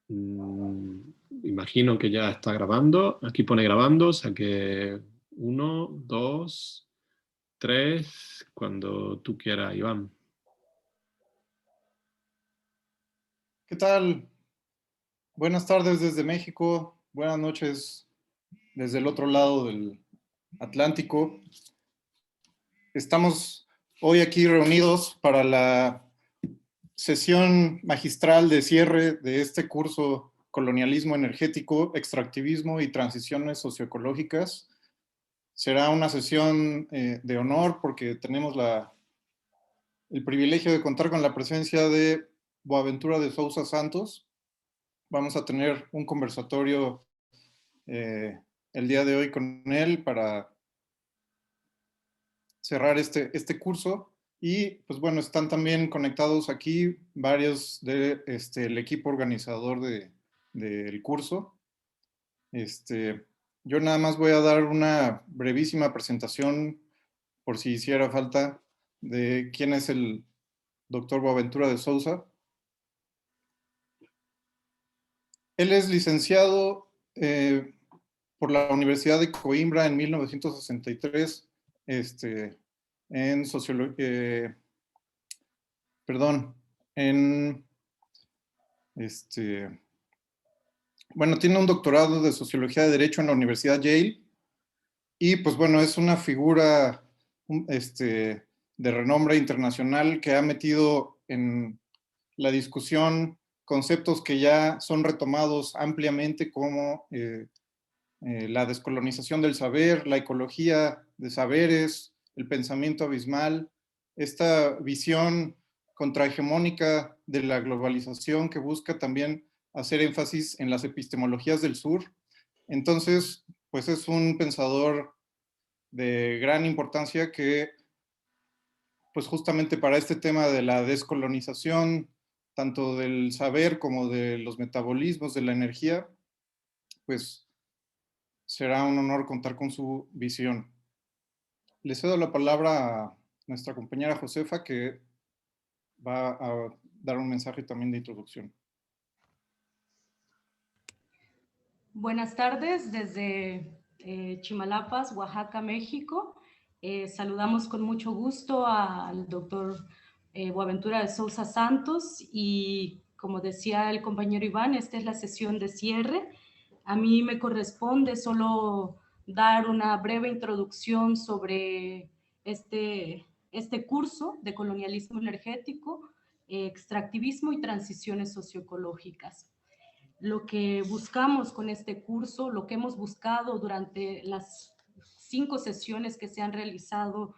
Mm, Imagino que ya está grabando. Aquí pone grabando, o sea que 1, 2, 3, cuando tú quieras, Iván. ¿Qué tal? Buenas tardes desde México, buenas noches desde el otro lado del Atlántico. Estamos hoy aquí reunidos para la sesión magistral de cierre de este curso Colonialismo Energético, Extractivismo y Transiciones Socioecológicas. Será una sesión de honor porque tenemos el privilegio de contar con la presencia de Boaventura de Sousa Santos. Vamos a tener un conversatorio el día de hoy con él para cerrar este curso. Y pues bueno, están también conectados aquí varios del el equipo organizador del curso. Yo nada más voy a dar una brevísima presentación, por si hiciera falta, de quién es el doctor Boaventura de Sousa. Él es licenciado por la Universidad de Coimbra en 1963, en sociología, perdón, en, este, bueno, tiene un doctorado de Sociología de Derecho en la Universidad Yale, y pues bueno, es una figura de renombre internacional que ha metido en la discusión conceptos que ya son retomados ampliamente como la descolonización del saber, la ecología de saberes, el pensamiento abismal, esta visión contrahegemónica de la globalización que busca también hacer énfasis en las epistemologías del sur. Entonces, pues es un pensador de gran importancia que, pues justamente para este tema de la descolonización, tanto del saber como de los metabolismos de la energía, pues será un honor contar con su visión. Le cedo la palabra a nuestra compañera Josefa, que va a dar un mensaje también de introducción. Buenas tardes desde Chimalapas, Oaxaca, México. Saludamos con mucho gusto al doctor Boaventura de Sousa Santos y, como decía el compañero Iván, esta es la sesión de cierre. A mí me corresponde solo dar una breve introducción sobre este curso de colonialismo energético, extractivismo y transiciones socioecológicas. Lo que buscamos con este curso, lo que hemos buscado durante las 5 sesiones que se han realizado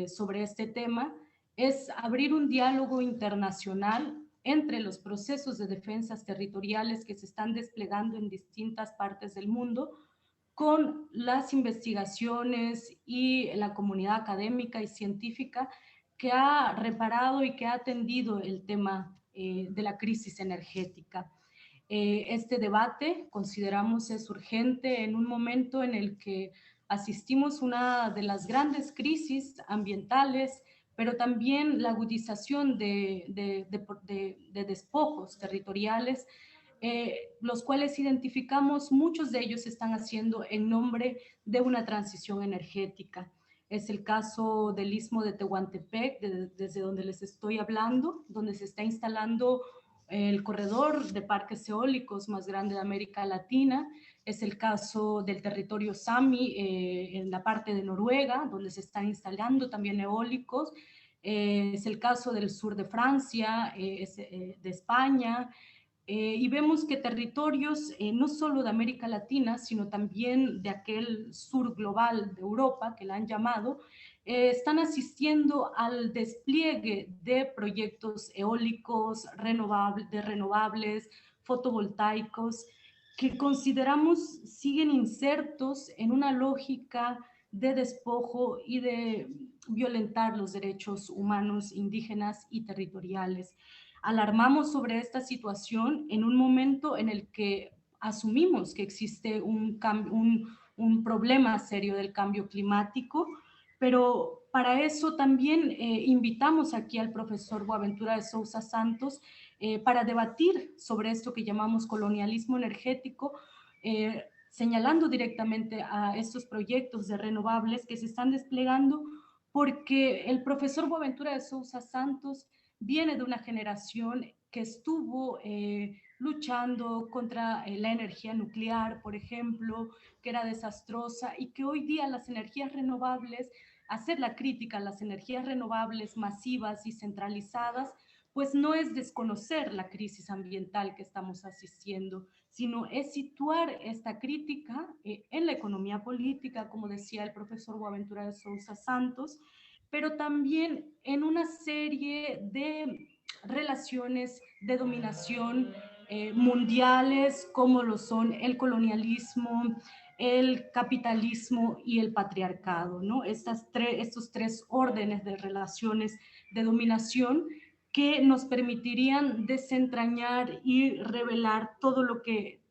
sobre este tema, es abrir un diálogo internacional entre los procesos de defensas territoriales que se están desplegando en distintas partes del mundo, con las investigaciones y la comunidad académica y científica que ha reparado y que ha atendido el tema de la crisis energética. Este debate consideramos es urgente en un momento en el que asistimos a una de las grandes crisis ambientales, pero también la agudización de despojos territoriales, los cuales identificamos, muchos de ellos se están haciendo en nombre de una transición energética. Es el caso del Istmo de Tehuantepec, desde donde les estoy hablando, donde se está instalando el corredor de parques eólicos más grande de América Latina. Es el caso del territorio Sami en la parte de Noruega, donde se están instalando también eólicos. Es el caso del sur de Francia, de España, y vemos que territorios no solo de América Latina, sino también de aquel sur global de Europa, que la han llamado, están asistiendo al despliegue de proyectos eólicos, renovables, fotovoltaicos, que consideramos siguen insertos en una lógica de despojo y de violentar los derechos humanos, indígenas y territoriales. Alarmamos sobre esta situación en un momento en el que asumimos que existe un problema serio del cambio climático, pero para eso también invitamos aquí al profesor Boaventura de Sousa Santos, para debatir sobre esto que llamamos colonialismo energético, señalando directamente a estos proyectos de renovables que se están desplegando, porque el profesor Boaventura de Sousa Santos viene de una generación que estuvo luchando contra la energía nuclear, por ejemplo, que era desastrosa, y que hoy día las energías renovables, hacer la crítica a las energías renovables masivas y centralizadas, pues no es desconocer la crisis ambiental que estamos asistiendo, sino es situar esta crítica en la economía política, como decía el profesor Boaventura de Sousa Santos, pero también en una serie de relaciones de dominación mundiales, como lo son el colonialismo, el capitalismo y el patriarcado, ¿no? Estos tres órdenes de relaciones de dominación que nos permitirían desentrañar y revelar todo lo que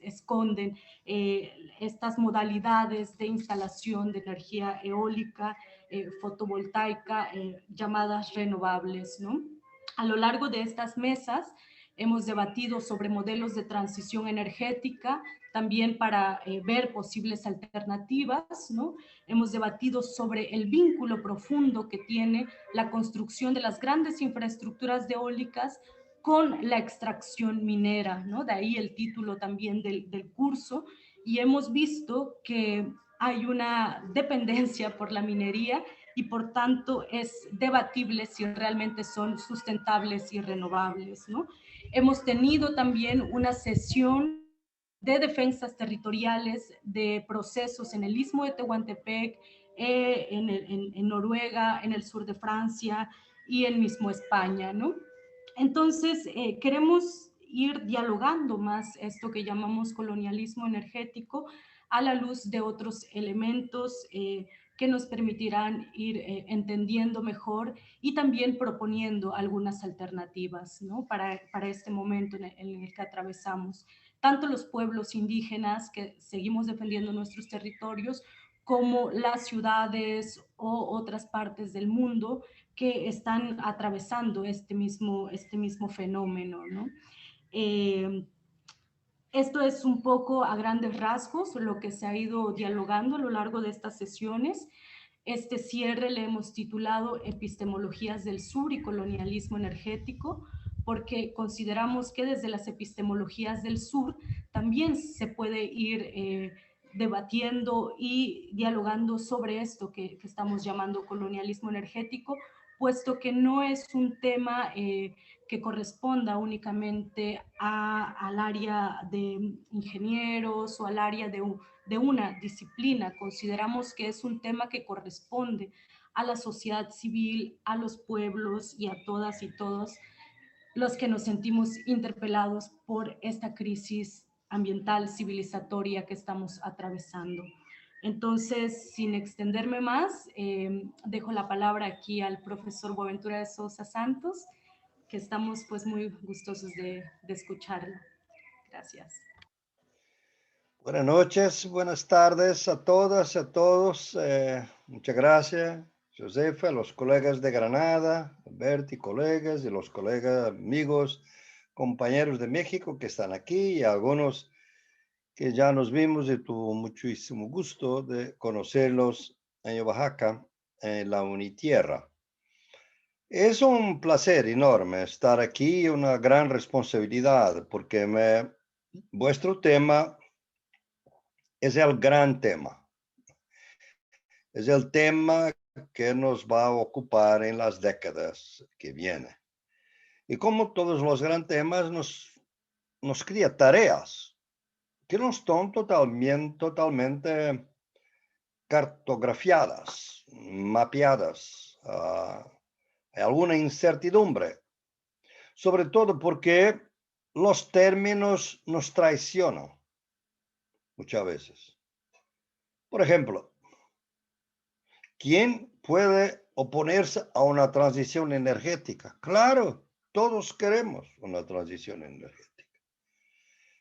esconden estas modalidades de instalación de energía eólica, fotovoltaica, llamadas renovables, ¿no? A lo largo de estas mesas hemos debatido sobre modelos de transición energética, también para ver posibles alternativas, ¿no? Hemos debatido sobre el vínculo profundo que tiene la construcción de las grandes infraestructuras eólicas con la extracción minera, ¿no? De ahí el título también del curso, y hemos visto que hay una dependencia por la minería y por tanto es debatible si realmente son sustentables y renovables, ¿no? Hemos tenido también una sesión de defensas territoriales de procesos en el Istmo de Tehuantepec, en Noruega, en el sur de Francia y en mismo España, ¿no? Entonces, queremos ir dialogando más esto que llamamos colonialismo energético a la luz de otros elementos que nos permitirán ir entendiendo mejor y también proponiendo algunas alternativas, ¿no? Para este momento en el que atravesamos. Tanto los pueblos indígenas que seguimos defendiendo nuestros territorios, como las ciudades o otras partes del mundo que están atravesando este mismo fenómeno, ¿no? Esto es un poco a grandes rasgos lo que se ha ido dialogando a lo largo de estas sesiones. Este cierre le hemos titulado Epistemologías del Sur y Colonialismo Energético, porque consideramos que desde las epistemologías del sur también se puede ir debatiendo y dialogando sobre esto que estamos llamando colonialismo energético, puesto que no es un tema que corresponda únicamente al área de ingenieros o al área de una disciplina. Consideramos que es un tema que corresponde a la sociedad civil, a los pueblos y a todas y todos los que nos sentimos interpelados por esta crisis ambiental civilizatoria que estamos atravesando. Entonces, sin extenderme más, dejo la palabra aquí al profesor Boaventura de Sousa Santos, que estamos pues muy gustosos de escucharlo. Gracias. Buenas noches, buenas tardes a todas y a todos. Muchas gracias, Josefa, a los colegas de Granada, Berti, colegas, y los colegas, amigos, compañeros de México que están aquí, y algunos que ya nos vimos y tuvo muchísimo gusto de conocerlos en Oaxaca, en la Unitierra. Es un placer enorme estar aquí y una gran responsabilidad, porque vuestro tema es el gran tema. Es el tema que nos va a ocupar en las décadas que vienen. Y como todos los grandes temas, nos crea tareas que no están totalmente cartografiadas, mapeadas. Hay alguna incertidumbre, sobre todo porque los términos nos traicionan muchas veces. Por ejemplo, ¿quién puede oponerse a una transición energética? Claro, todos queremos una transición energética.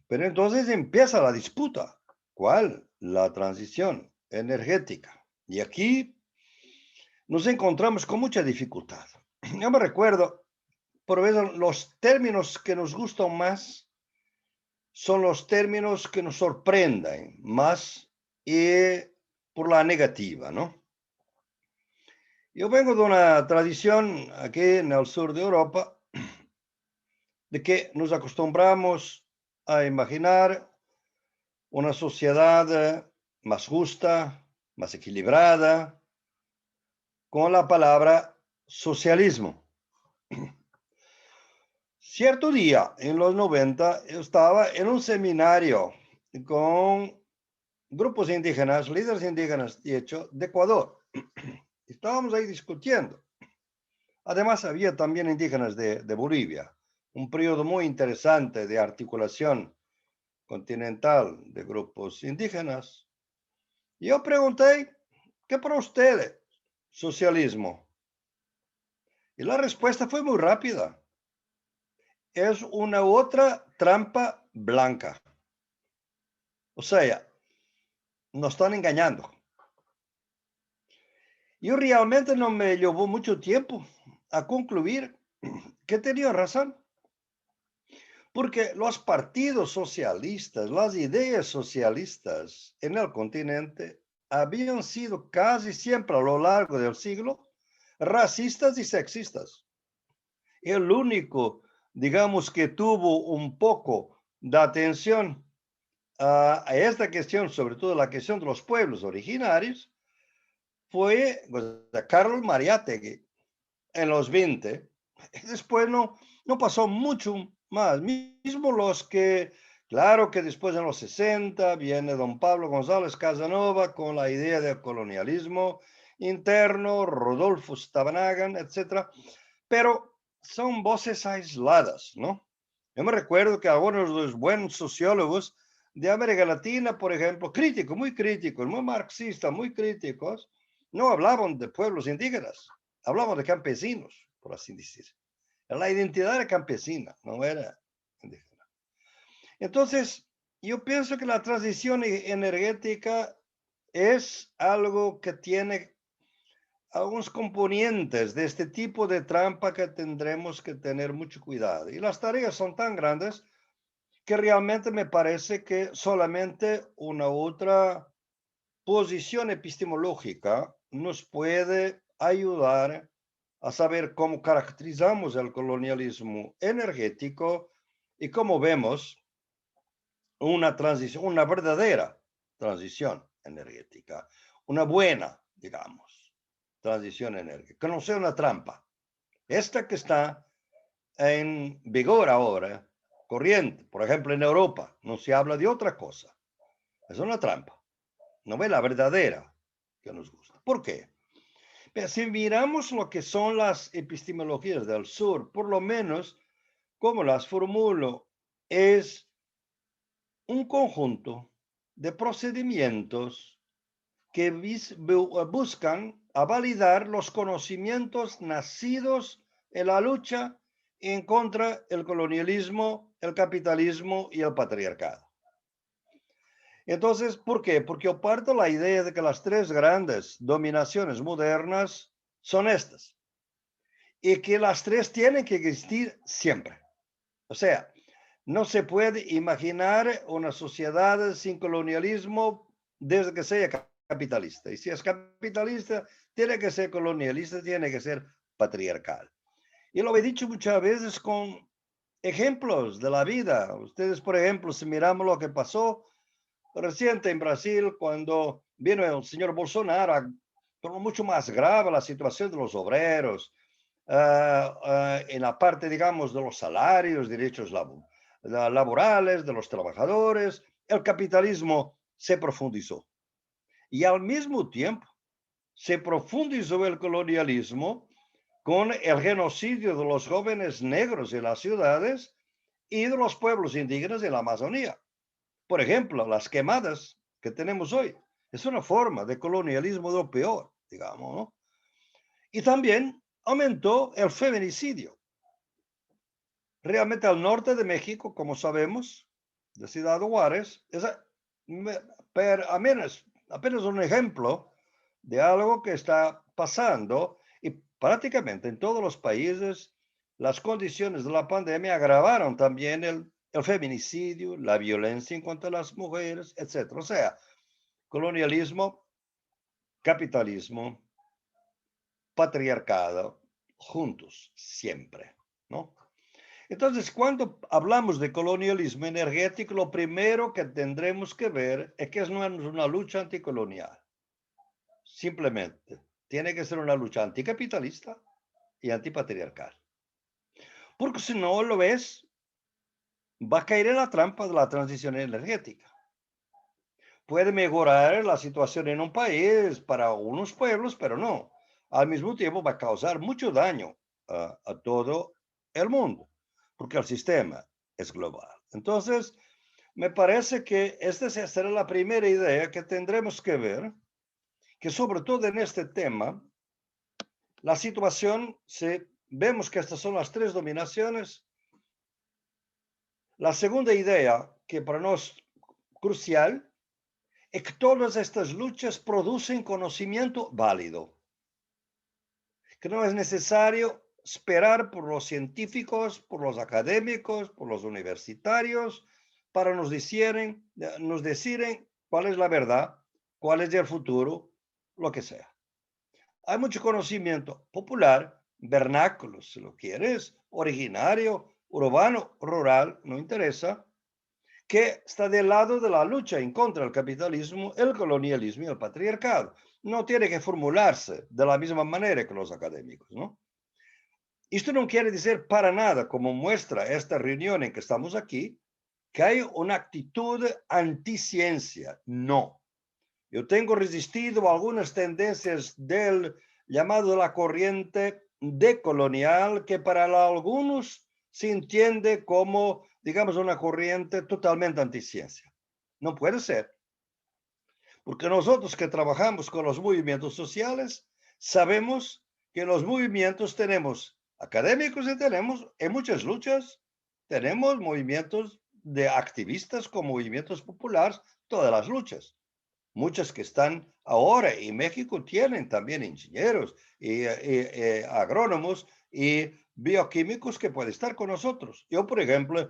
Pero entonces empieza la disputa. ¿Cuál? La transición energética. Y aquí nos encontramos con mucha dificultad. Yo me recuerdo por veces los términos que nos gustan más son los términos que nos sorprenden más y por la negativa, ¿no? Yo vengo de una tradición aquí en el sur de Europa de que nos acostumbramos a imaginar una sociedad más justa, más equilibrada, con la palabra socialismo. Cierto día, en los 90, yo estaba en un seminario con grupos indígenas, líderes indígenas, de hecho, de Ecuador. Estábamos ahí discutiendo. Además, había también indígenas de Bolivia, un periodo muy interesante de articulación continental de grupos indígenas. Y yo pregunté, ¿qué para ustedes socialismo? Y la respuesta fue muy rápida. Es una otra trampa blanca. O sea, nos están engañando. Yo realmente no me llevó mucho tiempo a concluir que tenía razón. Porque los partidos socialistas, las ideas socialistas en el continente habían sido casi siempre a lo largo del siglo racistas y sexistas. El único, digamos, que tuvo un poco de atención a esta cuestión, sobre todo la cuestión de los pueblos originarios, fue Carlos Mariátegui en los 20. Después no pasó mucho más. Mismo los que, claro que después en los 60 viene don Pablo González Casanova con la idea del colonialismo interno, Rodolfo Stavanger, etc. Pero son voces aisladas, ¿no? Yo me recuerdo que algunos de los buenos sociólogos de América Latina, por ejemplo, críticos, muy marxistas, muy críticos, no hablaban de pueblos indígenas, hablaban de campesinos, por así decir. La identidad era campesina, no era indígena. Entonces, yo pienso que la transición energética es algo que tiene algunos componentes de este tipo de trampa que tendremos que tener mucho cuidado. Y las tareas son tan grandes que realmente me parece que solamente una otra posición epistemológica nos puede ayudar a saber cómo caracterizamos el colonialismo energético y cómo vemos una transición, una verdadera transición energética, una buena, digamos, transición energética, que no sea una trampa. Esta que está en vigor ahora, corriente, por ejemplo, en Europa, no se habla de otra cosa. Es una trampa. No es la verdadera que nos gusta. ¿Por qué? Pero si miramos lo que son las epistemologías del sur, por lo menos, como las formulo, es un conjunto de procedimientos que buscan a validar los conocimientos nacidos en la lucha en contra del colonialismo, el capitalismo y el patriarcado. Entonces, ¿por qué? Porque yo parto de la idea de que las tres grandes dominaciones modernas son estas y que las tres tienen que existir siempre. O sea, no se puede imaginar una sociedad sin colonialismo desde que sea capitalista. Y si es capitalista, tiene que ser colonialista, tiene que ser patriarcal. Y lo he dicho muchas veces con ejemplos de la vida. Ustedes, por ejemplo, si miramos lo que pasó reciente en Brasil, cuando vino el señor Bolsonaro, pero mucho más grave la situación de los obreros, en la parte, digamos, de los salarios, derechos laborales, de los trabajadores, el capitalismo se profundizó. Y al mismo tiempo se profundizó el colonialismo con el genocidio de los jóvenes negros en las ciudades y de los pueblos indígenas en la Amazonía. Por ejemplo, las quemadas que tenemos hoy es una forma de colonialismo de lo peor, digamos, ¿no? Y también aumentó el feminicidio. Realmente al norte de México, como sabemos, de Ciudad Juárez, es apenas un ejemplo de algo que está pasando y prácticamente en todos los países las condiciones de la pandemia agravaron también el feminicidio, la violencia en contra de las mujeres, etc. O sea, colonialismo, capitalismo, patriarcado, juntos, siempre, ¿no? Entonces, cuando hablamos de colonialismo energético, lo primero que tendremos que ver es que no es una lucha anticolonial. Simplemente, tiene que ser una lucha anticapitalista y antipatriarcal. Porque si no lo ves, va a caer en la trampa de la transición energética. Puede mejorar la situación en un país para unos pueblos, pero no. Al mismo tiempo va a causar mucho daño a todo el mundo, porque el sistema es global. Entonces, me parece que esta será la primera idea que tendremos que ver, que sobre todo en este tema, la situación, vemos que estas son las tres dominaciones. La segunda idea, que para nosotros es crucial, es que todas estas luchas producen conocimiento válido, que no es necesario esperar por los científicos, por los académicos, por los universitarios, para nos decir cuál es la verdad, cuál es el futuro, lo que sea. Hay mucho conocimiento popular, vernáculo, si lo quieres, originario, urbano, rural, no interesa, que está del lado de la lucha en contra del capitalismo, el colonialismo y el patriarcado. No tiene que formularse de la misma manera que los académicos, ¿no? Esto no quiere decir para nada, como muestra esta reunión en que estamos aquí, que hay una actitud anticiencia. No. Yo tengo resistido algunas tendencias del llamado la corriente decolonial, que para algunos se entiende como, digamos, una corriente totalmente anticiencia. No puede ser. Porque nosotros que trabajamos con los movimientos sociales, sabemos que en los movimientos tenemos académicos y tenemos en muchas luchas, tenemos movimientos de activistas con movimientos populares, todas las luchas. Muchas que están ahora, y México tienen también ingenieros y agrónomos y bioquímicos que pueden estar con nosotros. Yo, por ejemplo,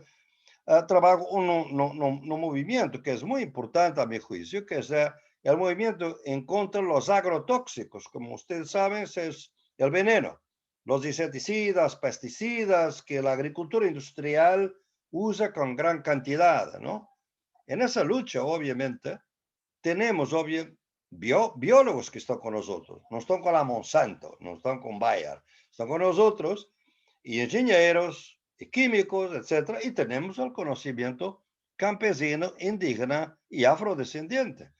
trabajo un movimiento que es muy importante a mi juicio, que es el movimiento en contra de los agrotóxicos. Como ustedes saben, es el veneno, los insecticidas, pesticidas que la agricultura industrial usa con gran cantidad, ¿no? En esa lucha, obviamente, tenemos biólogos que están con nosotros, no están con la Monsanto, no están con Bayer, están con nosotros, y ingenieros, y químicos, etcétera, y tenemos el conocimiento campesino, indígena y afrodescendiente.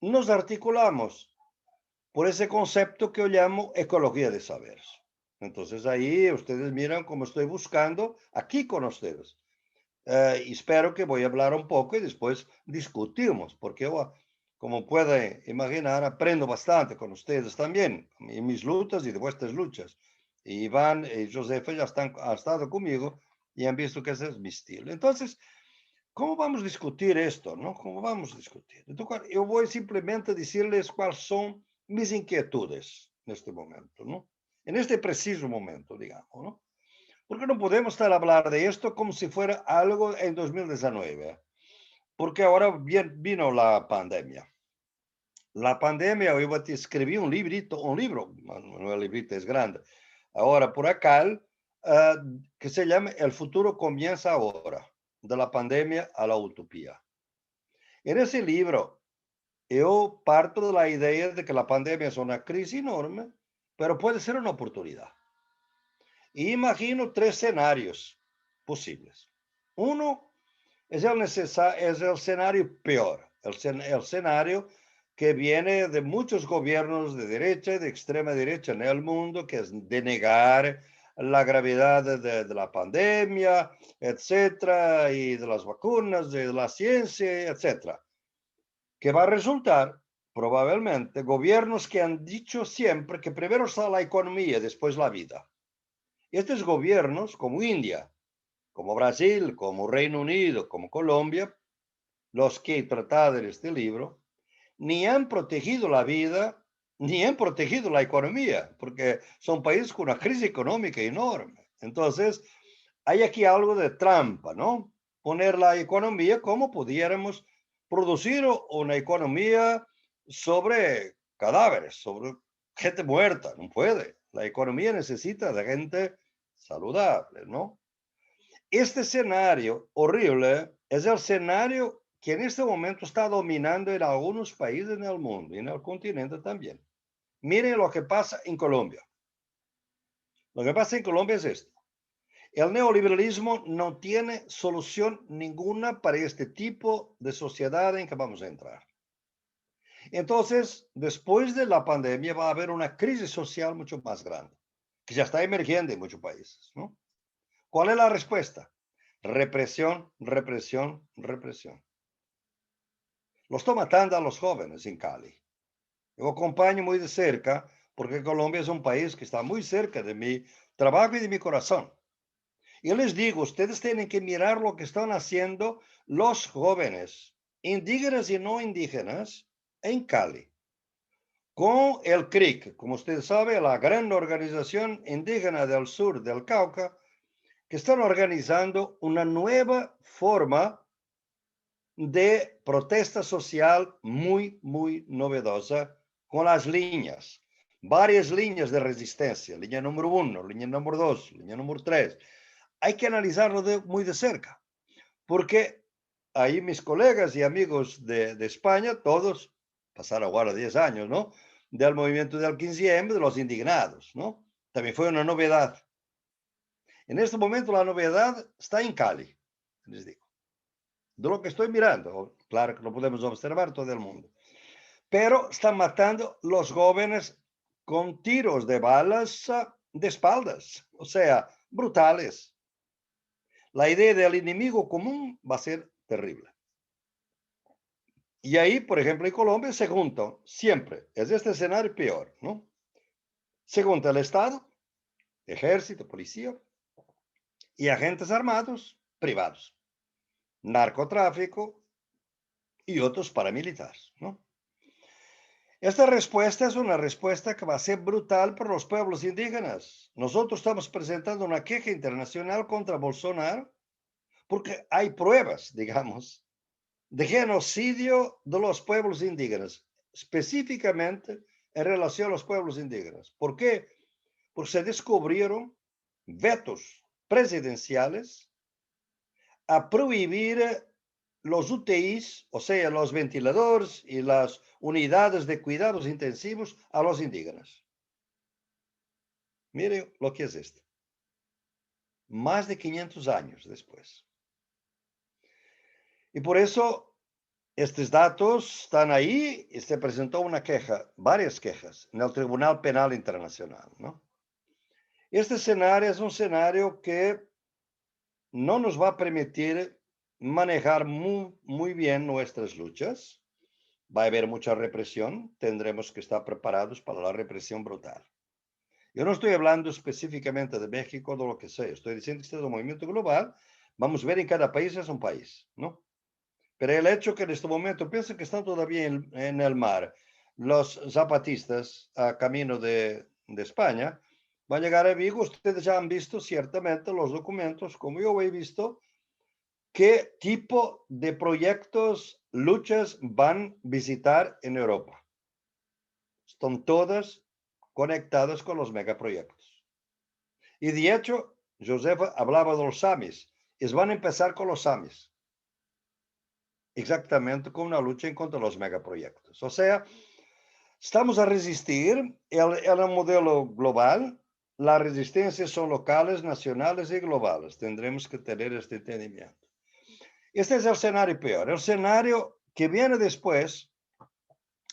Nos articulamos por ese concepto que yo llamo ecología de saberes. Entonces ahí ustedes miran cómo estoy buscando aquí con ustedes. Y espero que voy a hablar un poco y después discutimos, porque yo, como pueden imaginar, aprendo bastante con ustedes también, en mis luchas y de vuestras luchas. Y Iván y Josefa ya han estado conmigo y han visto que ese es mi estilo. Entonces, ¿cómo vamos a discutir esto? ¿No? ¿Cómo vamos a discutir? Entonces, yo voy simplemente a decirles cuáles son mis inquietudes en este momento, ¿no? En este preciso momento, digamos, ¿no? Porque no podemos estar a hablar de esto como si fuera algo en 2019, porque ahora vino la pandemia. La pandemia, yo te escribí un libro, no el librito es grande, ahora por acá, que se llama El futuro comienza ahora, de la pandemia a la utopía. En ese libro, yo parto de la idea de que la pandemia es una crisis enorme, pero puede ser una oportunidad. Y imagino tres escenarios posibles. Uno es el escenario peor, el escenario que viene de muchos gobiernos de derecha y de extrema derecha en el mundo, que es denegar la gravedad de la pandemia, etcétera, y de las vacunas, de la ciencia, etcétera, que va a resultar probablemente gobiernos que han dicho siempre que primero está la economía, después la vida. Y estos gobiernos, como India, como Brasil, como Reino Unido, como Colombia, los que he tratado en este libro, ni han protegido la vida, ni han protegido la economía, porque son países con una crisis económica enorme. Entonces, hay aquí algo de trampa, ¿no? Poner la economía como pudiéramos producir una economía sobre cadáveres, sobre gente muerta. No puede. La economía necesita de gente saludable, ¿no? Este escenario horrible es el escenario que en este momento está dominando en algunos países en el mundo y en el continente también. Miren lo que pasa en Colombia. Lo que pasa en Colombia es esto. El neoliberalismo no tiene solución ninguna para este tipo de sociedad en que vamos a entrar. Entonces, después de la pandemia va a haber una crisis social mucho más grande, que ya está emergiendo en muchos países, ¿no? ¿Cuál es la respuesta? Represión, represión, represión. Lo está matando a los jóvenes en Cali. Yo acompaño muy de cerca porque Colombia es un país que está muy cerca de mi trabajo y de mi corazón. Yo les digo, ustedes tienen que mirar lo que están haciendo los jóvenes, indígenas y no indígenas, en Cali. Con el CRIC, como usted sabe, la gran organización indígena del sur del Cauca, que están organizando una nueva forma de protesta social muy, muy novedosa con las líneas, varias líneas de resistencia, línea número 1, línea número 2, línea número 3. Hay que analizarlo muy de cerca, porque ahí mis colegas y amigos de España, todos pasaron ahora 10 años, ¿no? Del movimiento del 15M, de los indignados, ¿no? También fue una novedad. En este momento la novedad está en Cali, les digo. De lo que estoy mirando, claro que no podemos observar todo el mundo, pero están matando los jóvenes con tiros de balas de espaldas, o sea, brutales. La idea del enemigo común va a ser terrible. Y ahí, por ejemplo, en Colombia se juntan siempre, es este escenario peor, ¿no? Se junta el Estado, ejército, policía y agentes armados privados, narcotráfico y otros paramilitares, ¿no? Esta respuesta es una respuesta que va a ser brutal para los pueblos indígenas. Nosotros estamos presentando una queja internacional contra Bolsonaro porque hay pruebas, digamos, de genocidio de los pueblos indígenas, específicamente en relación a los pueblos indígenas. ¿Por qué? Porque se descubrieron vetos presidenciales a prohibir los UTIs, o sea, los ventiladores y las unidades de cuidados intensivos a los indígenas. Miren lo que es esto. Más de 500 años después. Y por eso estos datos están ahí y se presentó una queja, varias quejas, en el Tribunal Penal Internacional, ¿no? Este escenario es un escenario que no nos va a permitir manejar muy bien nuestras luchas. Va a haber mucha represión, tendremos que estar preparados para la represión brutal. Yo no estoy hablando específicamente de México, de lo que sea, estoy diciendo que este es un movimiento global, vamos a ver en cada país es un país, ¿no? Pero el hecho que en este momento pienso que están todavía en el mar los zapatistas a camino de España, van a llegar a Vigo, ustedes ya han visto ciertamente los documentos, como yo he visto, qué tipo de proyectos, luchas van a visitar en Europa. Están todas conectadas con los megaproyectos. Y de hecho, Josefa hablaba de los samis, y van a empezar con los samis. Exactamente con una lucha en contra de los megaproyectos. O sea, estamos a resistir el modelo global. Las resistencias son locales, nacionales y globales. Tendremos que tener este entendimiento. Este es el escenario peor. El escenario que viene después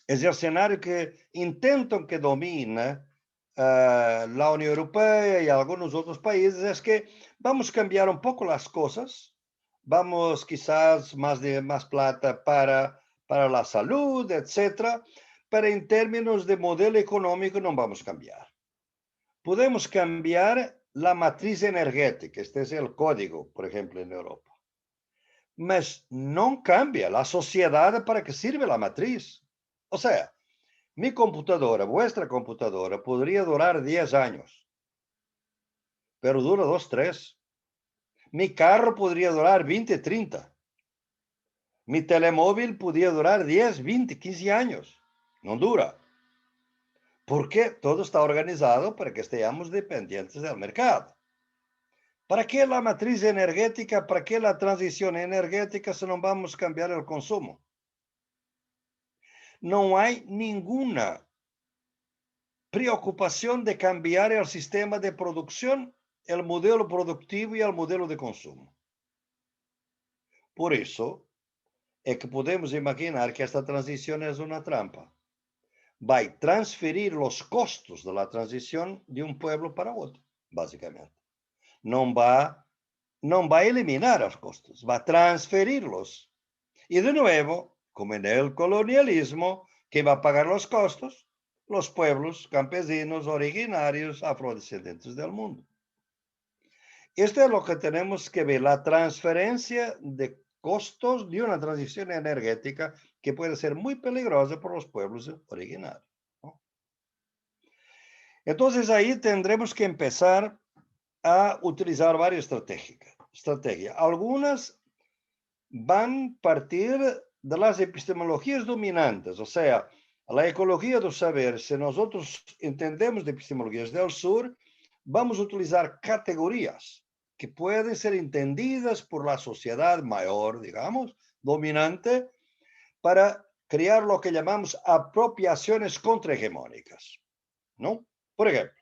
es el escenario que intentan que domine la Unión Europea y algunos otros países. Es que vamos a cambiar un poco las cosas. Vamos quizás más plata para la salud, etcétera, pero en términos de modelo económico no vamos a cambiar. Podemos cambiar la matriz energética, este es el código, por ejemplo, en Europa. Mas no cambia la sociedad para que sirve la matriz. O sea, mi computadora, vuestra computadora, podría durar 10 años. pero dura 2, 3. Mi carro podría durar 20, 30. Mi telemóvil podría durar 10, 20, 15 años. No dura. Porque todo está organizado para que estemos dependientes del mercado. ¿Para qué la matriz energética? ¿Para qué la transición energética si no vamos a cambiar el consumo? No hay ninguna preocupación de cambiar el sistema de producción, el modelo productivo y el modelo de consumo. Por eso es que podemos imaginar que esta transición es una trampa. Va a transferir los costos de la transición de un pueblo para otro, básicamente. No va a eliminar los costos, va a transferirlos. Y de nuevo, como en el colonialismo, ¿quién va a pagar los costos? Los pueblos campesinos originarios afrodescendientes del mundo. Esto es lo que tenemos que ver, la transferencia de costos de una transición energética que puede ser muy peligrosa para los pueblos originarios, ¿no? Entonces ahí tendremos que empezar a utilizar varias estrategias. Algunas van a partir de las epistemologías dominantes, o sea, la ecología del saber. Si nosotros entendemos de epistemologías del sur, vamos a utilizar categorías que pueden ser entendidas por la sociedad mayor, digamos, dominante, para crear lo que llamamos apropiaciones contrahegemónicas, ¿no? Por ejemplo,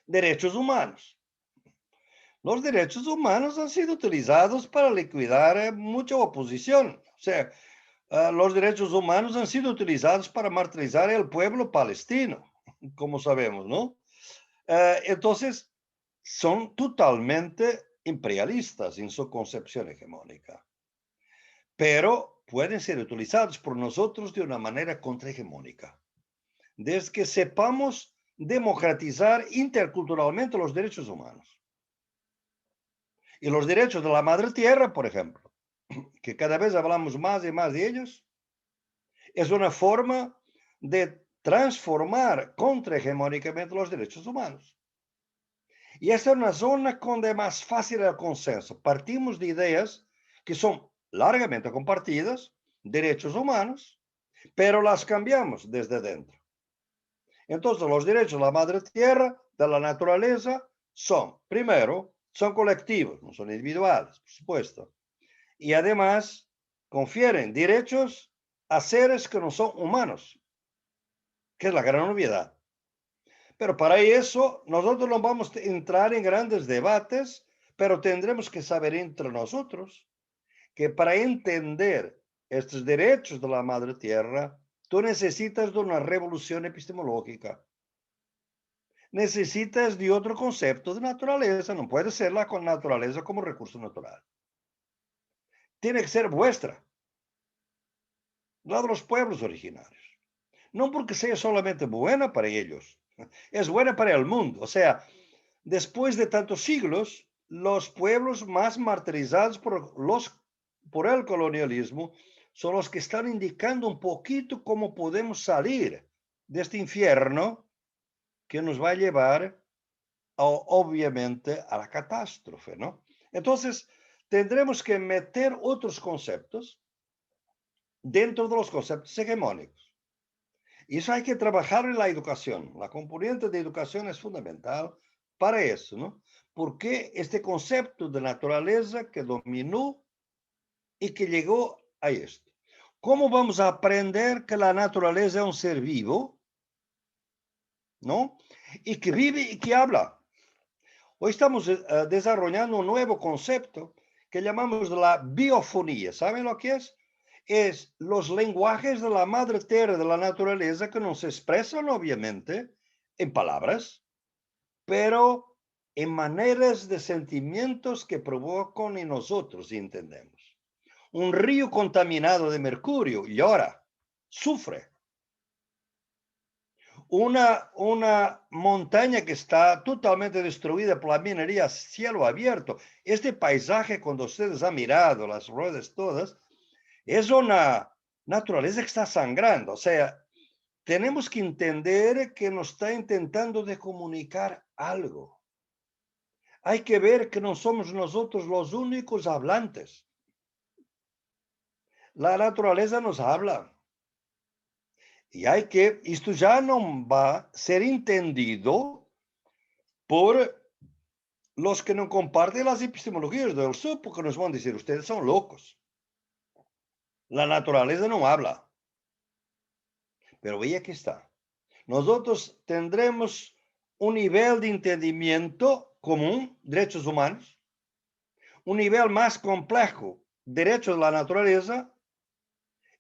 derechos humanos. Los derechos humanos han sido utilizados para liquidar mucha oposición. O sea, los derechos humanos han sido utilizados para martirizar el pueblo palestino, como sabemos, ¿no? Entonces, son totalmente imperialistas en su concepción hegemónica, pero pueden ser utilizados por nosotros de una manera contrahegemónica. Desde que sepamos democratizar interculturalmente los derechos humanos. Y los derechos de la madre tierra, por ejemplo, que cada vez hablamos más y más de ellos, es una forma de transformar contrahegemónicamente los derechos humanos. Y esta es una zona donde es más fácil el consenso. Partimos de ideas que son largamente compartidas, derechos humanos, pero las cambiamos desde dentro. Entonces, los derechos de la madre tierra, de la naturaleza, son, primero, son colectivos, no son individuales, por supuesto. Y además, confieren derechos a seres que no son humanos, que es la gran novedad. Pero para eso, nosotros no vamos a entrar en grandes debates, pero tendremos que saber entre nosotros que para entender estos derechos de la madre tierra, tú necesitas de una revolución epistemológica. Necesitas de otro concepto de naturaleza. No puede ser la naturaleza como recurso natural. Tiene que ser vuestra, la de los pueblos originarios. No porque sea solamente buena para ellos, es buena para el mundo. O sea, después de tantos siglos, los pueblos más martirizados por el colonialismo son los que están indicando un poquito cómo podemos salir de este infierno que nos va a llevar, obviamente, a la catástrofe, ¿no? Entonces, tendremos que meter otros conceptos dentro de los conceptos hegemónicos. Y eso hay que trabajar en la educación. La componente de educación es fundamental para eso, ¿no? Porque este concepto de naturaleza que dominó y que llegó a esto. ¿Cómo vamos a aprender que la naturaleza es un ser vivo, ¿no? Y que vive y que habla. Hoy estamos desarrollando un nuevo concepto que llamamos la biofonía. ¿Saben lo que es? Es los lenguajes de la madre tierra, de la naturaleza, que no se expresan obviamente en palabras, pero en maneras de sentimientos que provocan en nosotros y entendemos. Un río contaminado de mercurio llora, sufre. Una montaña que está totalmente destruida por la minería a cielo abierto. Este paisaje, cuando ustedes han mirado las ruedas todas, es una naturaleza que está sangrando. O sea, tenemos que entender que nos está intentando de comunicar algo. hay que ver que no somos nosotros los únicos hablantes. La naturaleza nos habla. Y esto ya no va a ser entendido por los que no comparten las epistemologías del sur, porque nos van a decir, ustedes son locos. La naturaleza no habla. Pero veía que está. Nosotros tendremos un nivel de entendimiento común, derechos humanos, un nivel más complejo, derechos de la naturaleza,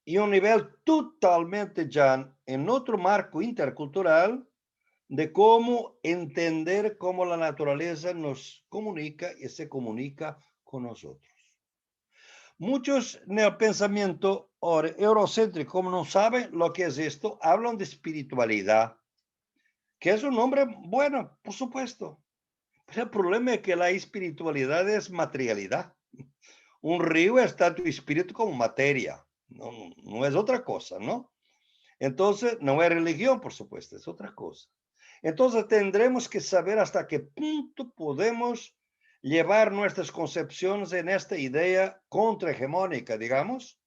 y un nivel totalmente ya en otro marco intercultural de cómo entender cómo la naturaleza nos comunica y se comunica con nosotros. Muchos en el pensamiento eurocéntrico, como no saben lo que es esto, hablan de espiritualidad, que es un nombre bueno, por supuesto. Pero el problema es que la espiritualidad es materialidad. Un río está tu espíritu como materia, no es otra cosa, ¿no? Entonces, no es religión, por supuesto, es otra cosa. Entonces, tendremos que saber hasta qué punto podemos llevar nuestras concepciones en esta idea contrahegemónica, digamos,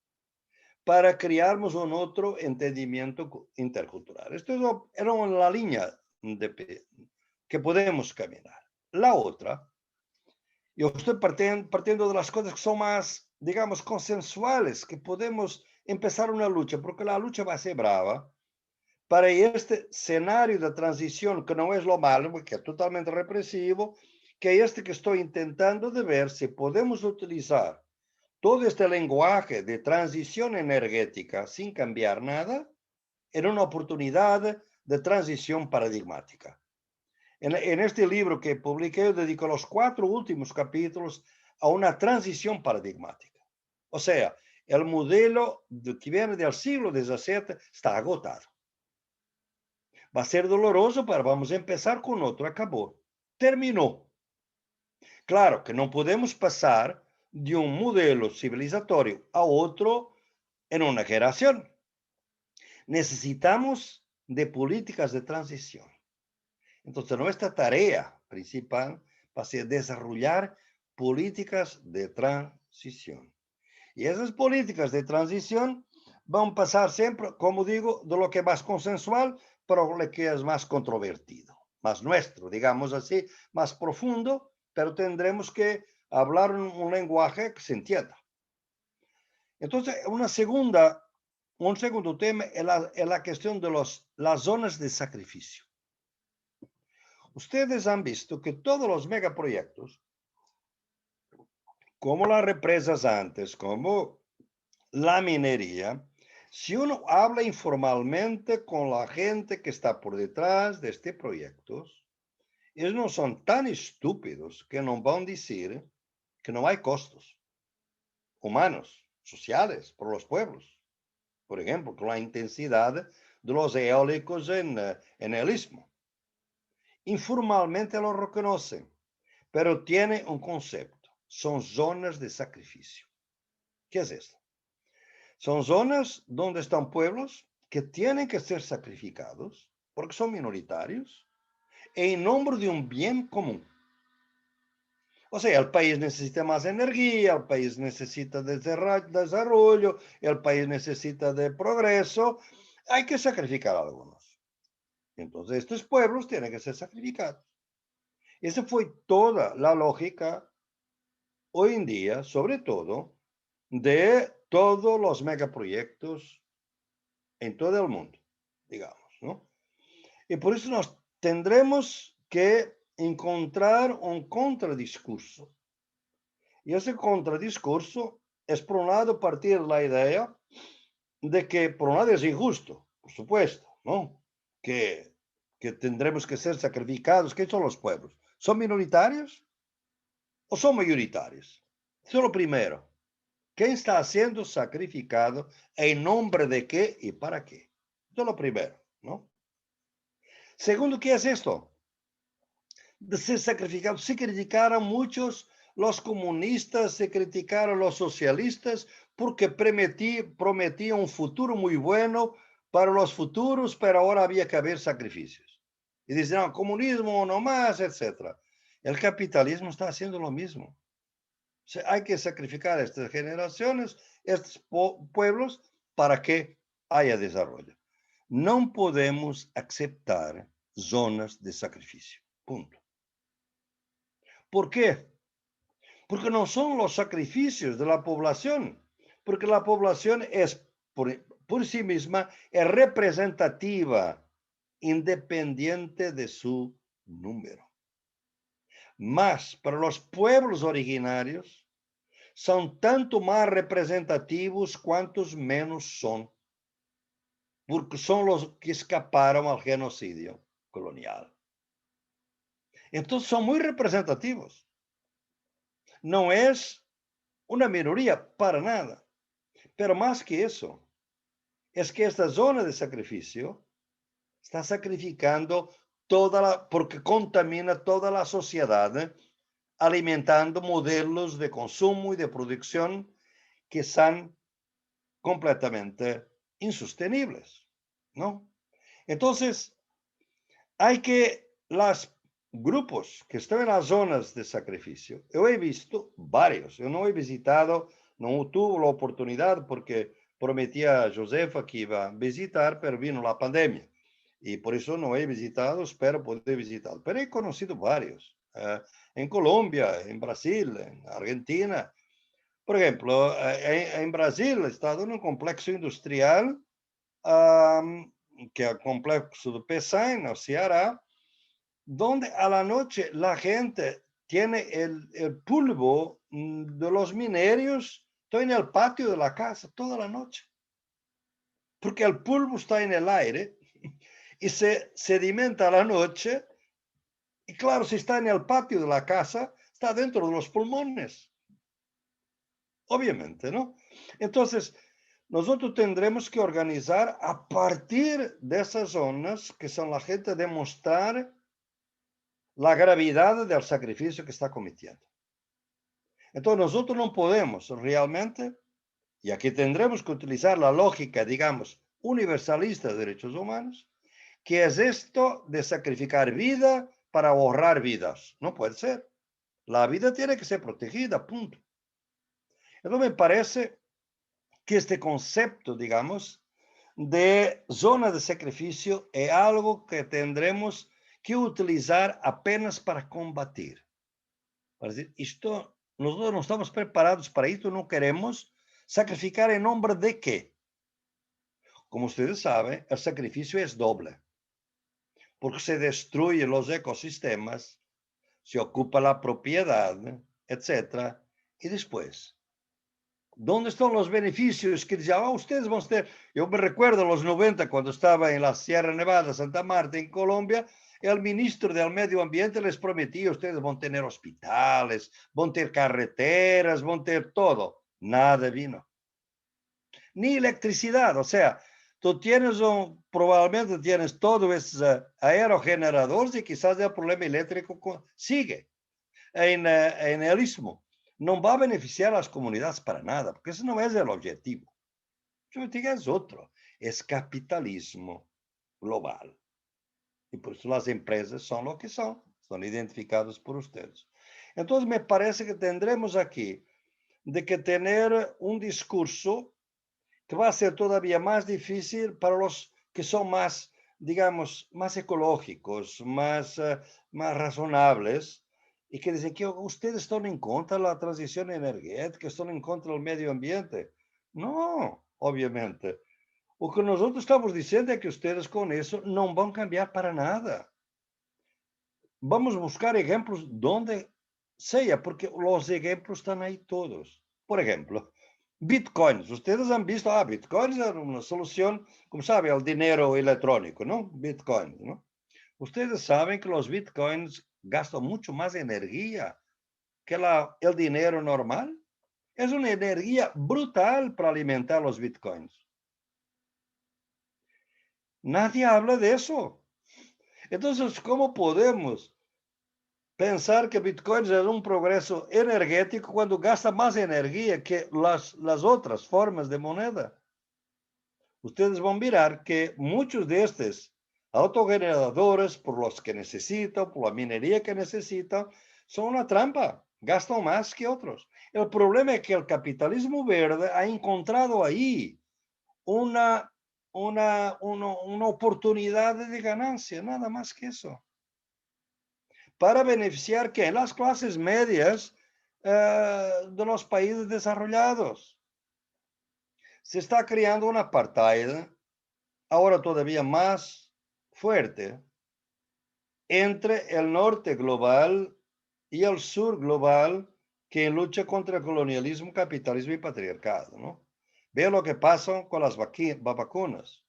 para crearnos un otro entendimiento intercultural. Esto era la línea que podemos caminar. La otra, yo estoy partiendo de las cosas que son más, digamos, consensuales, que podemos empezar una lucha, porque la lucha va a ser brava, para este escenario de transición, que no es lo malo, porque es totalmente represivo, que que estoy intentando de ver si podemos utilizar todo este lenguaje de transición energética sin cambiar nada en una oportunidad de transición paradigmática. En este libro que publiqué, yo dedico los 4 últimos capítulos a una transición paradigmática. O sea, el modelo que viene del siglo XVII está agotado. Va a ser doloroso, pero vamos a empezar con otro. Acabó. Terminó. Claro que no podemos pasar de un modelo civilizatorio a otro en una generación. Necesitamos de políticas de transición. Entonces, nuestra tarea principal va a ser desarrollar políticas de transición. Y esas políticas de transición van a pasar siempre, como digo, de lo que es más consensual para lo que es más controvertido, más nuestro, digamos así, más profundo, pero tendremos que hablar un lenguaje que se entienda. Entonces, un segundo tema es la cuestión de las zonas de sacrificio. Ustedes han visto que todos los megaproyectos, como las represas antes, como la minería, si uno habla informalmente con la gente que está por detrás de este proyecto, ellos no son tan estúpidos que no van a decir que no hay costos humanos, sociales, por los pueblos. Por ejemplo, con la intensidad de los eólicos en el istmo. Informalmente lo reconocen, pero tiene un concepto. Son zonas de sacrificio. ¿Qué es esto? Son zonas donde están pueblos que tienen que ser sacrificados porque son minoritarios en nombre de un bien común. O sea, el país necesita más energía, el país necesita desarrollo, el país necesita de progreso. Hay que sacrificar a algunos. Entonces, estos pueblos tienen que ser sacrificados. Esa fue toda la lógica hoy en día, sobre todo, de todos los megaproyectos en todo el mundo, digamos, ¿no? Y por eso nos tendremos que encontrar un contradiscurso. Y ese contradiscurso es, por un lado, partir de la idea de que, por un lado, es injusto, por supuesto, ¿no? Que tendremos que ser sacrificados. ¿Qué son los pueblos? ¿Son minoritarios o son mayoritarios? Eso es lo primero. ¿Quién está siendo sacrificado? ¿En nombre de qué y para qué? Eso es lo primero, ¿no? Segundo, ¿qué es esto? De ser sacrificado. Se criticaron muchos los comunistas, se criticaron los socialistas porque prometían un futuro muy bueno para los futuros, pero ahora había que haber sacrificios. Y dicen, no, comunismo no más, etc. El capitalismo está haciendo lo mismo. Hay que sacrificar estas generaciones, estos pueblos, para que haya desarrollo. No podemos aceptar zonas de sacrificio. Punto. ¿Por qué? Porque no son los sacrificios de la población, porque la población es por sí misma es representativa, independiente de su número. Mas para los pueblos originarios son tanto más representativos cuantos menos son, porque son los que escaparon al genocidio colonial. Entonces son muy representativos. No es una minoría para nada. Pero más que eso, es que esta zona de sacrificio está sacrificando porque contamina toda la sociedad, alimentando modelos de consumo y de producción que son completamente insostenibles, ¿no? Entonces, hay que los grupos que están en las zonas de sacrificio, yo he visto varios, yo no he visitado, no tuve la oportunidad porque prometí a Josefa que iba a visitar, pero vino la pandemia y por eso no he visitado, espero poder visitar, pero he conocido varios, en Colombia, en Brasil, en Argentina. Por ejemplo, en Brasil, he estado en un complejo industrial, que es el complexo de Pecém, no Ceará, donde a la noche la gente tiene el polvo de los minerios todo en el patio de la casa toda la noche. Porque el polvo está en el aire y se sedimenta a la noche. Y claro, si está en el patio de la casa, está dentro de los pulmones. Obviamente, ¿no? Entonces, nosotros tendremos que organizar a partir de esas zonas que son la gente demostrar la gravedad del sacrificio que está cometiendo. Entonces, nosotros no podemos realmente, y aquí tendremos que utilizar la lógica, digamos, universalista de derechos humanos, que es esto de sacrificar vida para ahorrar vidas. No puede ser. La vida tiene que ser protegida, punto. Entonces, me parece que este concepto, digamos, de zona de sacrificio es algo que tendremos que utilizar apenas para combatir. Para decir, nosotros no estamos preparados para esto, no queremos sacrificar en nombre de qué. Como ustedes saben, el sacrificio es doble, porque se destruyen los ecosistemas, se ocupa la propiedad, etc. Y después, ¿dónde están los beneficios que dicen, ustedes van a tener? Yo me recuerdo en los 90, cuando estaba en la Sierra Nevada, Santa Marta, en Colombia, el ministro del Medio Ambiente les prometía, ustedes van a tener hospitales, van a tener carreteras, van a tener todo. Nada vino. Ni electricidad, o sea, tú probablemente tienes todos esos aerogeneradores y quizás el problema eléctrico sigue en el istmo. No va a beneficiar a las comunidades para nada, porque ese no es el objetivo. El objetivo es otro, es capitalismo global. Y por eso las empresas son lo que son identificadas por ustedes. Entonces, me parece que tendremos aquí de que tener un discurso que va a ser todavía más difícil para los que son más, digamos, más ecológicos, más razonables, y que dicen que ustedes están en contra de la transición energética, están en contra del medio ambiente. No, obviamente. O que nosotros estamos diciendo es que ustedes con eso no van a cambiar para nada. Vamos a buscar ejemplos donde sea, porque los ejemplos están ahí todos. Por ejemplo, Bitcoins. Ustedes han visto, Bitcoins es una solución, como sabe, al dinero electrónico, ¿no? Bitcoin, ¿no? Ustedes saben que los Bitcoins gastan mucho más energía que el dinero normal. Es una energía brutal para alimentar los Bitcoins. Nadie habla de eso. Entonces, ¿cómo podemos pensar que Bitcoin es un progreso energético cuando gasta más energía que las otras formas de moneda? Ustedes van a mirar que muchos de estos autogeneradores, por los que necesitan, por la minería que necesitan, son una trampa, gastan más que otros. El problema es que el capitalismo verde ha encontrado ahí una oportunidad de ganancia, nada más que eso, para beneficiar que las clases medias de los países desarrollados. Se está creando un apartheid, ahora todavía más fuerte, entre el norte global y el sur global, que lucha contra el colonialismo, capitalismo y patriarcado, ¿no? Ve lo que pasa con las vacunas.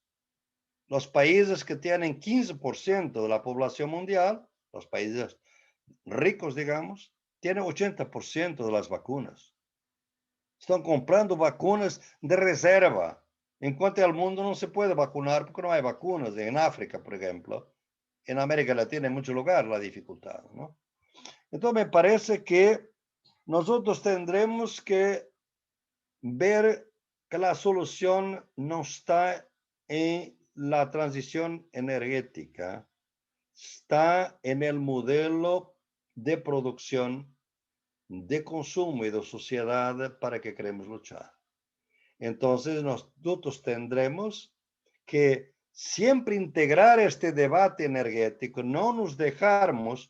Los países que tienen 15% de la población mundial, los países ricos, digamos, tienen 80% de las vacunas. Están comprando vacunas de reserva, en cuanto al mundo no se puede vacunar porque no hay vacunas. En África, por ejemplo, en América Latina, en mucho lugar la dificultad, ¿no? Entonces me parece que nosotros tendremos que ver que la solución no está en la transición energética, está en el modelo de producción, de consumo y de sociedad para que queremos luchar. Entonces nosotros tendremos que siempre integrar este debate energético, no nos dejarmos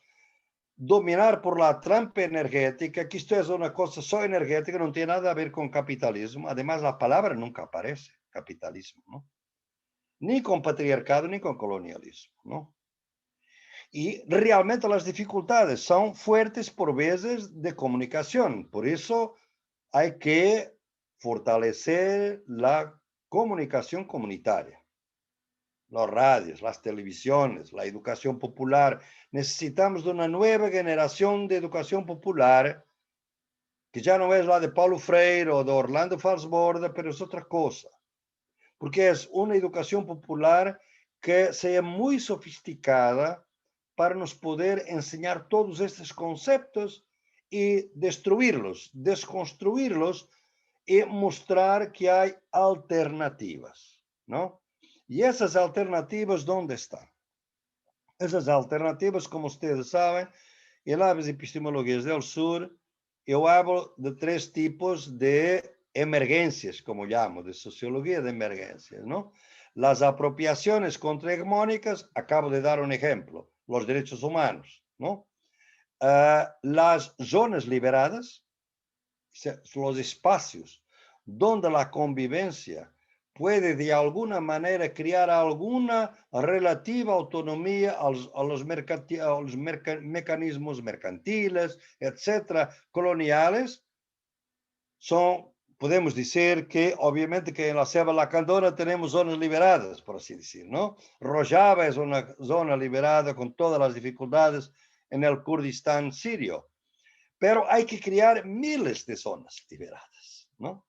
dominar por la trampa energética, que esto es una cosa solo energética, no tiene nada a ver con capitalismo. Además, la palabra nunca aparece, capitalismo, ¿no? Ni con patriarcado, ni con colonialismo, ¿no? Y realmente las dificultades son fuertes por veces de comunicación. Por eso hay que fortalecer la comunicación comunitaria. Los radios, las televisiones, la educación popular. Necesitamos de una nueva generación de educación popular, que ya no es la de Paulo Freire o de Orlando Falsborda, pero es otra cosa. Porque es una educación popular que sea muy sofisticada para nos poder enseñar todos estos conceptos y destruirlos, desconstruirlos y mostrar que hay alternativas, ¿no? Y esas alternativas, ¿dónde están? Esas alternativas, como ustedes saben, en las epistemologías del sur, yo hablo de 3 tipos de emergencias, como llamo, de sociología de emergencias, ¿no? Las apropiaciones contrahegemónicas, acabo de dar un ejemplo, los derechos humanos, ¿no? Las zonas liberadas, los espacios donde la convivencia puede de alguna manera crear alguna relativa autonomía a los mecanismos mercantiles, etcétera, coloniales, podemos decir que obviamente que en la Selva Lacandona tenemos zonas liberadas, por así decir, ¿no? Rojava es una zona liberada con todas las dificultades en el Kurdistán sirio, pero hay que crear miles de zonas liberadas, ¿no?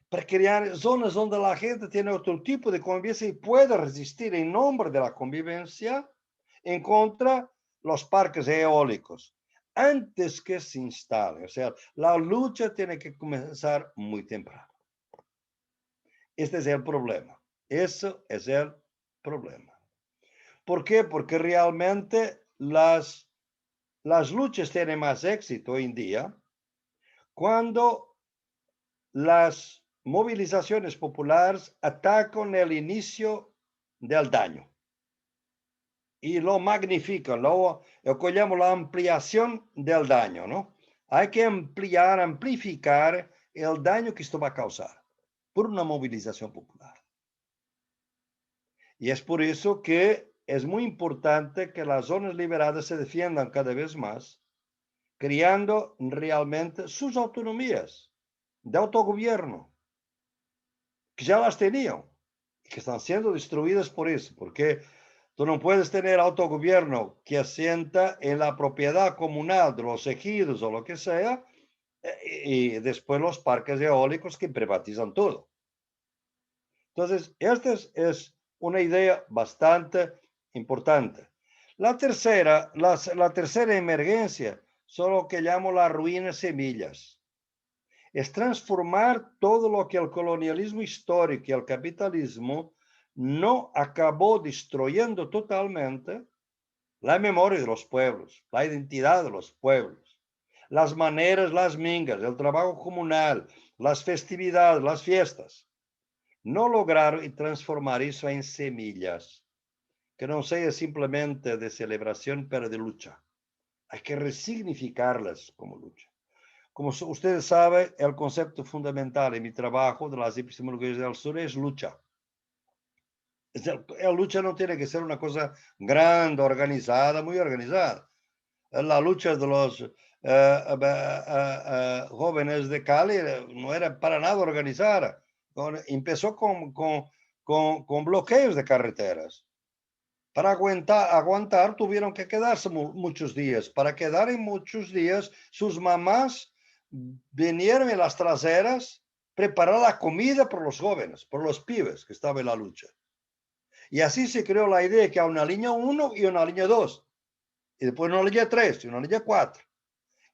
Para crear zonas donde la gente tiene otro tipo de convivencia y puede resistir en nombre de la convivencia en contra los parques eólicos, antes que se instalen. O sea, la lucha tiene que comenzar muy temprano. Este es el problema. Eso es el problema. ¿Por qué? Porque realmente las luchas tienen más éxito hoy en día cuando las movilizaciones populares atacan el inicio del daño y lo magnifican, lo que llamo la ampliación del daño, ¿no? Hay que amplificar el daño que esto va a causar por una movilización popular. Y es por eso que es muy importante que las zonas liberadas se defiendan cada vez más, creando realmente sus autonomías de autogobierno, que ya las tenían, que están siendo destruidas por eso, porque tú no puedes tener autogobierno que asienta en la propiedad comunal de los ejidos o lo que sea, y después los parques eólicos que privatizan todo. Entonces, esta es una idea bastante importante. La tercera emergencia son lo que llamo las ruinas semillas. Es transformar todo lo que el colonialismo histórico y el capitalismo no acabó destruyendo totalmente, la memoria de los pueblos, la identidad de los pueblos. las maneras, las mingas, el trabajo comunal, las festividades, las fiestas. No lograron y transformar eso en semillas, que no sea simplemente de celebración, pero de lucha. Hay que resignificarlas como lucha. Como ustedes saben, el concepto fundamental en mi trabajo de las epistemologías del sur es lucha. La lucha no tiene que ser una cosa grande, organizada, muy organizada. La lucha de los jóvenes de Cali no era para nada organizada. Empezó con bloqueos de carreteras. Para aguantar tuvieron que quedarse muchos días. Para quedar en muchos días, sus mamás vinieron en las traseras preparar la comida por los jóvenes, por los pibes que estaban en la lucha. Y así se creó la idea de que hay una línea 1 y una línea 2. Y después una línea 3 y una línea 4,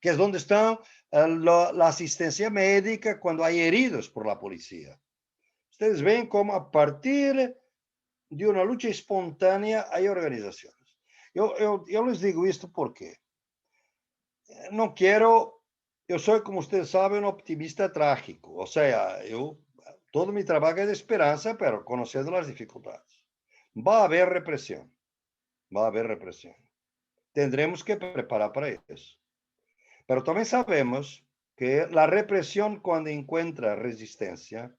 que es donde está la asistencia médica cuando hay heridos por la policía. Ustedes ven cómo a partir de una lucha espontánea hay organizaciones. Yo les digo esto porque no quiero, yo soy, como ustedes saben, un optimista trágico. O sea, todo mi trabajo es de esperanza, pero conociendo las dificultades. Va a haber represión. Va a haber represión. Tendremos que preparar para eso. Pero también sabemos que la represión, cuando encuentra resistencia,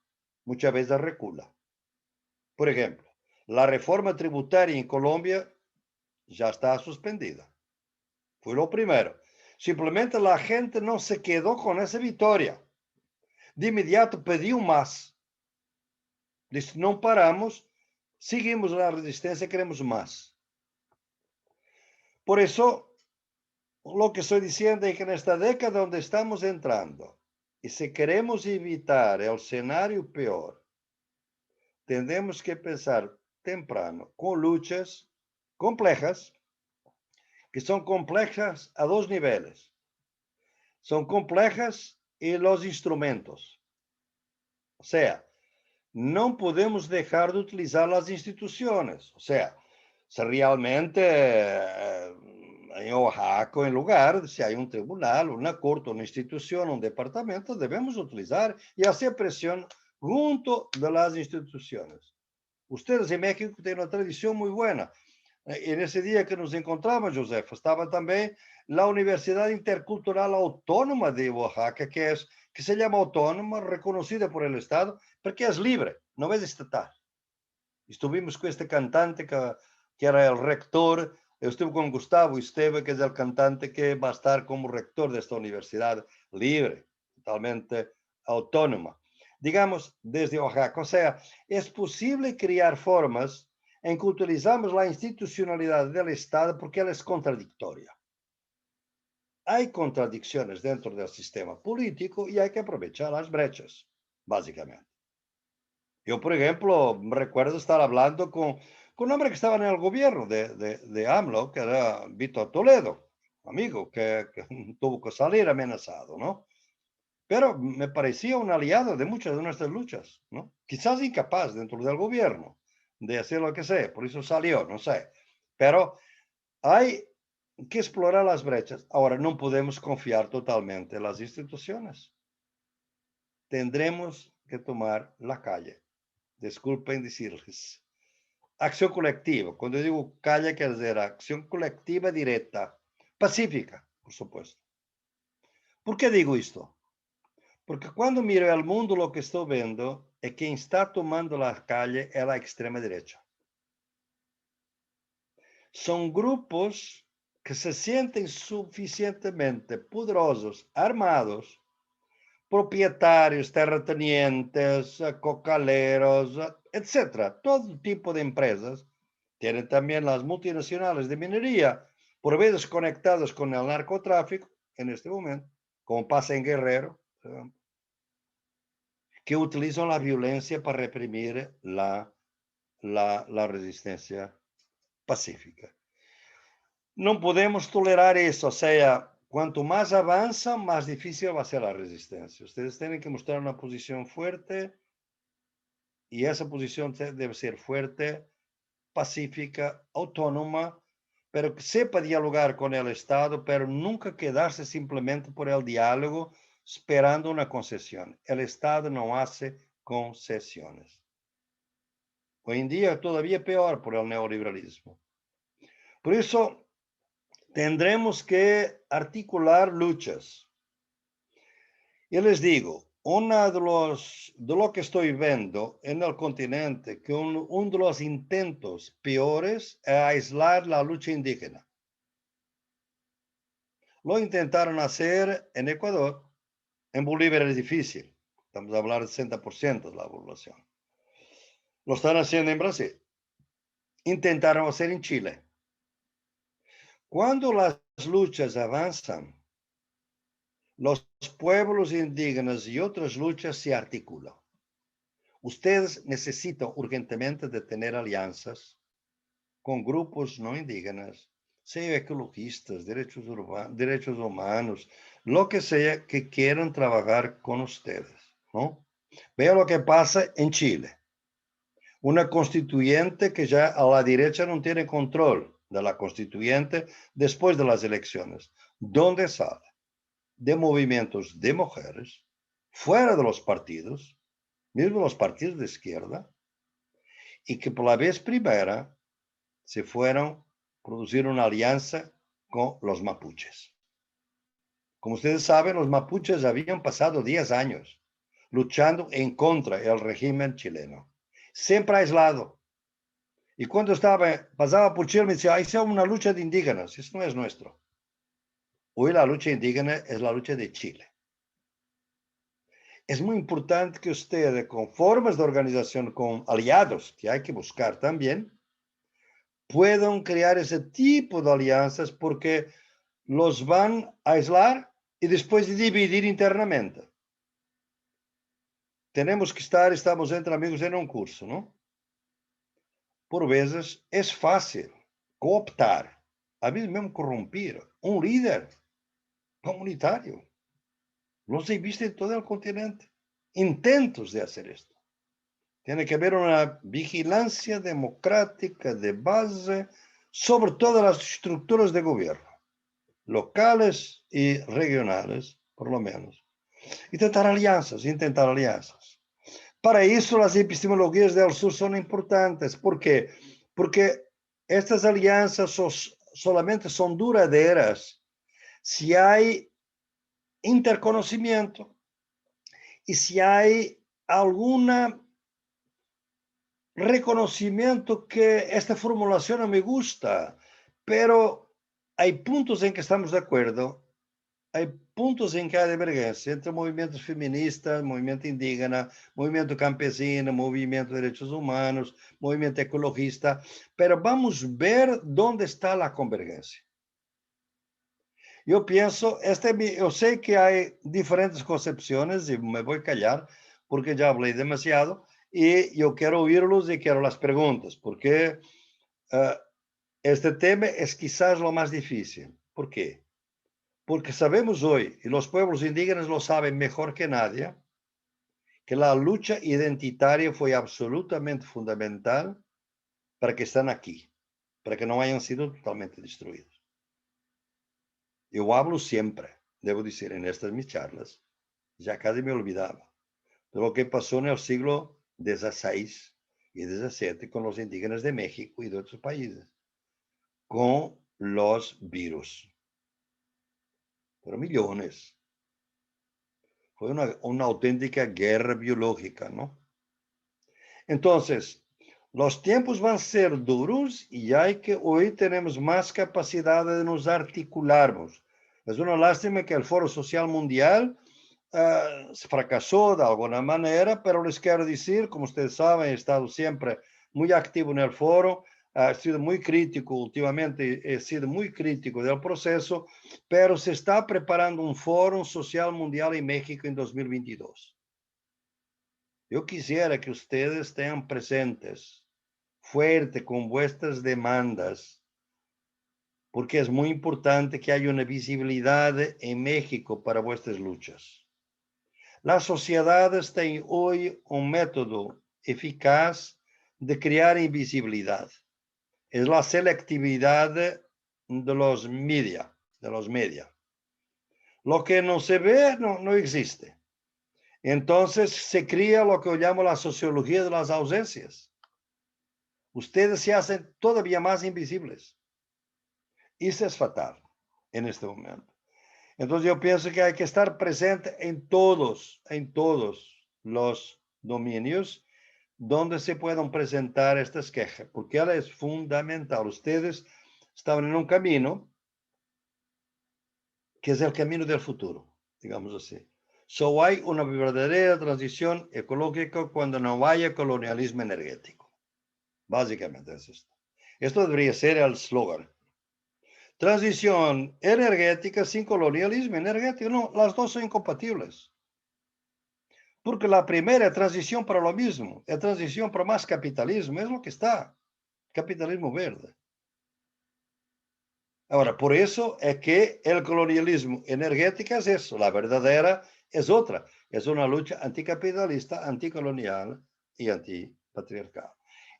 muchas veces recula. Por ejemplo, la reforma tributaria en Colombia ya está suspendida. Fue lo primero. Simplemente la gente no se quedó con esa victoria. De inmediato pediu más. Dice, no paramos, seguimos la resistencia, queremos más. Por eso, lo que estoy diciendo es que en esta década donde estamos entrando, y si queremos evitar el escenario peor, tenemos que pensar temprano con luchas complejas, que son complejas a dos niveles. Son complejas en los instrumentos. O sea, no podemos dejar de utilizar las instituciones. O sea, si realmente en Oaxaca, en lugar, si hay un tribunal, una corte, una institución, un departamento, debemos utilizar y hacer presión junto de las instituciones. Ustedes en México tienen una tradición muy buena. En ese día que nos encontramos, Josefa, estaba también la Universidad Intercultural Autónoma de Oaxaca, que se llama autónoma, reconocida por el Estado, porque es libre, no es estatal. Estuvimos con este cantante que era el rector. Yo estuve con Gustavo Esteve, que es el cantante que va a estar como rector de esta universidad libre, totalmente autónoma. Digamos, desde Oaxaca. O sea, es posible crear formas en que utilizamos la institucionalidad del Estado porque ela es contradictoria. Hay contradicciones dentro del sistema político y hay que aprovechar las brechas, básicamente. Yo, por ejemplo, recuerdo estar hablando con un hombre que estaba en el gobierno de AMLO, que era Víctor Toledo, amigo, que tuvo que salir amenazado, ¿no? Pero me parecía un aliado de muchas de nuestras luchas, ¿no? Quizás incapaz dentro del gobierno de hacer lo que sea, por eso salió, no sé. Pero hay que explorar las brechas. Ahora, no podemos confiar totalmente en las instituciones. Tendremos que tomar la calle. Disculpen decirles. Acción colectiva. Cuando digo calle, quiere decir acción colectiva directa, pacífica, por supuesto. ¿Por qué digo esto? Porque cuando miro al mundo, lo que estoy viendo es que quien está tomando la calle es la extrema derecha. Son grupos que se sienten suficientemente poderosos, armados, propietarios, terratenientes, cocaleros, etcétera. Todo tipo de empresas. Tienen también las multinacionales de minería, por veces conectadas con el narcotráfico en este momento, como pasa en Guerrero, que utilizan la violencia para reprimir la resistencia pacífica. No podemos tolerar eso, o sea, cuanto más avanza, más difícil va a ser la resistencia. Ustedes tienen que mostrar una posición fuerte y esa posición debe ser fuerte, pacífica, autónoma, pero que sepa dialogar con el Estado, pero nunca quedarse simplemente por el diálogo esperando una concesión. El Estado no hace concesiones. Hoy en día todavía peor por el neoliberalismo. Por eso tendremos que articular luchas. Y les digo, una de lo que estoy viendo en el continente, que uno de los intentos peores es aislar la lucha indígena. Lo intentaron hacer en Ecuador. En Bolivia es difícil. Estamos a hablar del 60% de la población. Lo están haciendo en Brasil. Intentaron hacer en Chile. Cuando las luchas avanzan, los pueblos indígenas y otras luchas se articulan. Ustedes necesitan urgentemente de tener alianzas con grupos no indígenas, sea ecologistas, derechos humanos, lo que sea que quieran trabajar con ustedes, ¿no? Vea lo que pasa en Chile. Una constituyente que ya a la derecha no tiene control de la constituyente después de las elecciones. ¿Dónde sale? De movimientos de mujeres, fuera de los partidos, mismo los partidos de izquierda, y que por la vez primera se fueron a producir una alianza con los mapuches. Como ustedes saben, los mapuches habían pasado 10 años luchando en contra del régimen chileno, siempre aislado. Y cuando pasaba por Chile, me decía, ahí sea una lucha de indígenas, eso no es nuestro. Hoy la lucha indígena es la lucha de Chile. Es muy importante que ustedes, con formas de organización, con aliados que hay que buscar también, puedan crear ese tipo de alianzas porque los van a aislar y después dividir internamente. Estamos entre amigos en un curso, ¿no? Por veces es fácil cooptar, a veces mesmo corromper, un líder comunitario. Los he visto en todo el continente. Intentos de hacer esto. Tiene que haber una vigilancia democrática de base sobre todas las estructuras de gobierno, locales y regionales, por lo menos. Intentar alianzas. Para eso las epistemologías del sur son importantes. ¿Por qué? Porque estas alianzas solamente son duraderas si hay interconocimiento y si hay algún reconocimiento que esta formulación no me gusta, pero hay puntos en que estamos de acuerdo, hay puntos en que hay divergencia entre movimientos feministas, movimiento indígena, movimiento campesino, movimiento de derechos humanos, movimiento ecologista, pero vamos a ver dónde está la convergencia. Yo pienso, yo sé que hay diferentes concepciones y me voy a callar porque ya hablé demasiado y yo quiero oírlos y quiero las preguntas porque este tema es quizás lo más difícil. ¿Por qué? Porque sabemos hoy, y los pueblos indígenas lo saben mejor que nadie, que la lucha identitaria fue absolutamente fundamental para que estén aquí, para que no hayan sido totalmente destruidos. Yo hablo siempre, debo decir, en estas mis charlas, ya casi me olvidaba, de lo que pasó en el siglo XVI y XVII con los indígenas de México y de otros países, con los virus. Pero millones. Fue una auténtica guerra biológica, ¿no? Entonces, los tiempos van a ser duros y hoy tenemos más capacidad de nos articularnos. Es una lástima que el Foro Social Mundial fracasó de alguna manera, pero les quiero decir, como ustedes saben, he estado siempre muy activo en el foro, he sido muy crítico últimamente, he sido muy crítico del proceso, pero se está preparando un Foro Social Mundial en México en 2022. Yo quisiera que ustedes estén presentes, fuerte con vuestras demandas, porque es muy importante que haya una visibilidad en México para vuestras luchas. Las sociedades tienen hoy un método eficaz de crear invisibilidad. Es la selectividad de los media, Lo que no se ve no existe. Entonces se crea lo que yo llamo la sociología de las ausencias. Ustedes se hacen todavía más invisibles. Y eso es fatal en este momento. Entonces yo pienso que hay que estar presente en todos los dominios donde se puedan presentar estas quejas, porque ela es fundamental. Ustedes estaban en un camino que es el camino del futuro, digamos así. Solo hay una verdadera transición ecológica cuando no haya colonialismo energético. Básicamente es esto. Esto debería ser el eslogan. Transición energética sin colonialismo energético. No, las dos son incompatibles. Porque la primera es transición para lo mismo, es transición para más capitalismo, es lo que está. Capitalismo verde. Ahora, por eso es que el colonialismo energético es eso, la verdadera es otra. Es una lucha anticapitalista, anticolonial y antipatriarcal.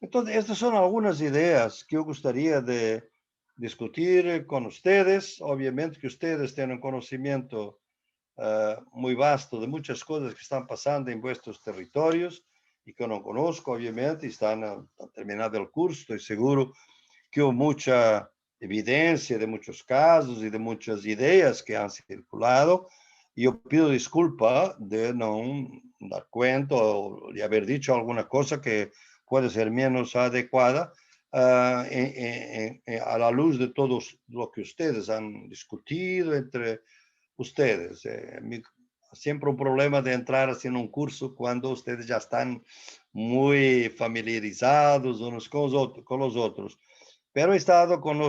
Entonces, estas son algunas ideas que yo gustaría de discutir con ustedes. Obviamente que ustedes tienen conocimiento muy vasto de muchas cosas que están pasando en vuestros territorios y que no conozco, obviamente, y están a terminar el curso. Estoy seguro que hubo mucha evidencia de muchos casos y de muchas ideas que han circulado. Y yo pido disculpa de no dar cuenta o de haber dicho alguna cosa que puede ser menos adecuada a la luz de todo lo que ustedes han discutido entre ustedes. Siempre un problema de entrar así en un curso cuando ustedes ya están muy familiarizados unos con los otros. Pero he estado con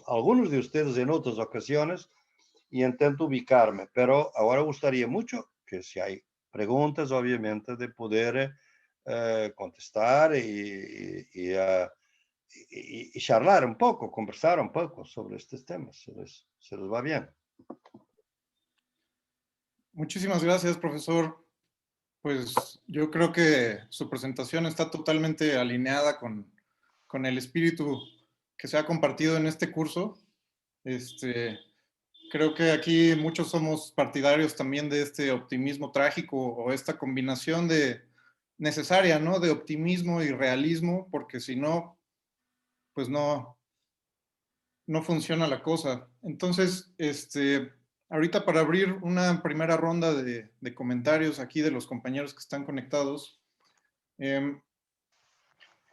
algunos de ustedes en otras ocasiones y intento ubicarme. Pero ahora gustaría mucho que si hay preguntas, obviamente, de poder contestar y charlar un poco, conversar un poco sobre estos temas. Se les va bien. Muchísimas gracias, profesor. Pues yo creo que su presentación está totalmente alineada con el espíritu que se ha compartido en este curso. Creo que aquí muchos somos partidarios también de este optimismo trágico o esta combinación necesaria, ¿no? De optimismo y realismo, porque si no, pues no funciona la cosa. Entonces, ahorita para abrir una primera ronda de comentarios aquí de los compañeros que están conectados,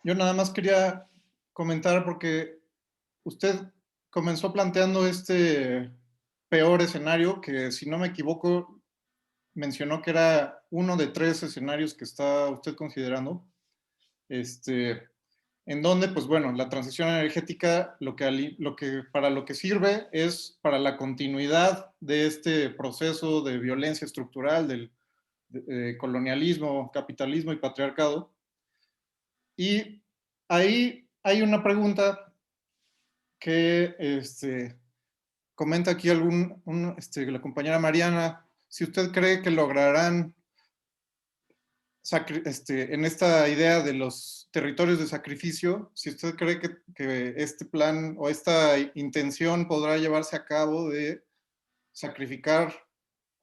yo nada más quería comentar porque usted comenzó planteando este peor escenario que, si no me equivoco, mencionó que era uno de 3 escenarios que está usted considerando. En donde, pues bueno, la transición energética para lo que sirve es para la continuidad de este proceso de violencia estructural del colonialismo, capitalismo y patriarcado. Y ahí hay una pregunta que comenta aquí la compañera Mariana, si usted cree que lograrán en esta idea de los territorios de sacrificio, si usted cree que este plan o esta intención podrá llevarse a cabo de sacrificar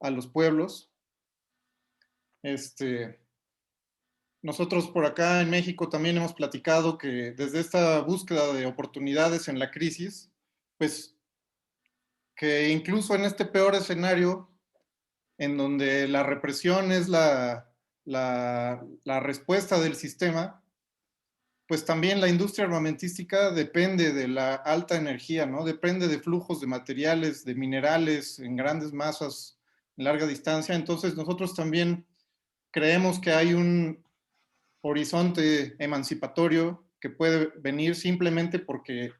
a los pueblos. Nosotros por acá en México también hemos platicado que desde esta búsqueda de oportunidades en la crisis, pues que incluso en este peor escenario, en donde la represión es la respuesta del sistema, pues también la industria armamentística depende de la alta energía, ¿no? Depende de flujos de materiales, de minerales en grandes masas, en larga distancia. Entonces nosotros también creemos que hay un horizonte emancipatorio que puede venir simplemente porque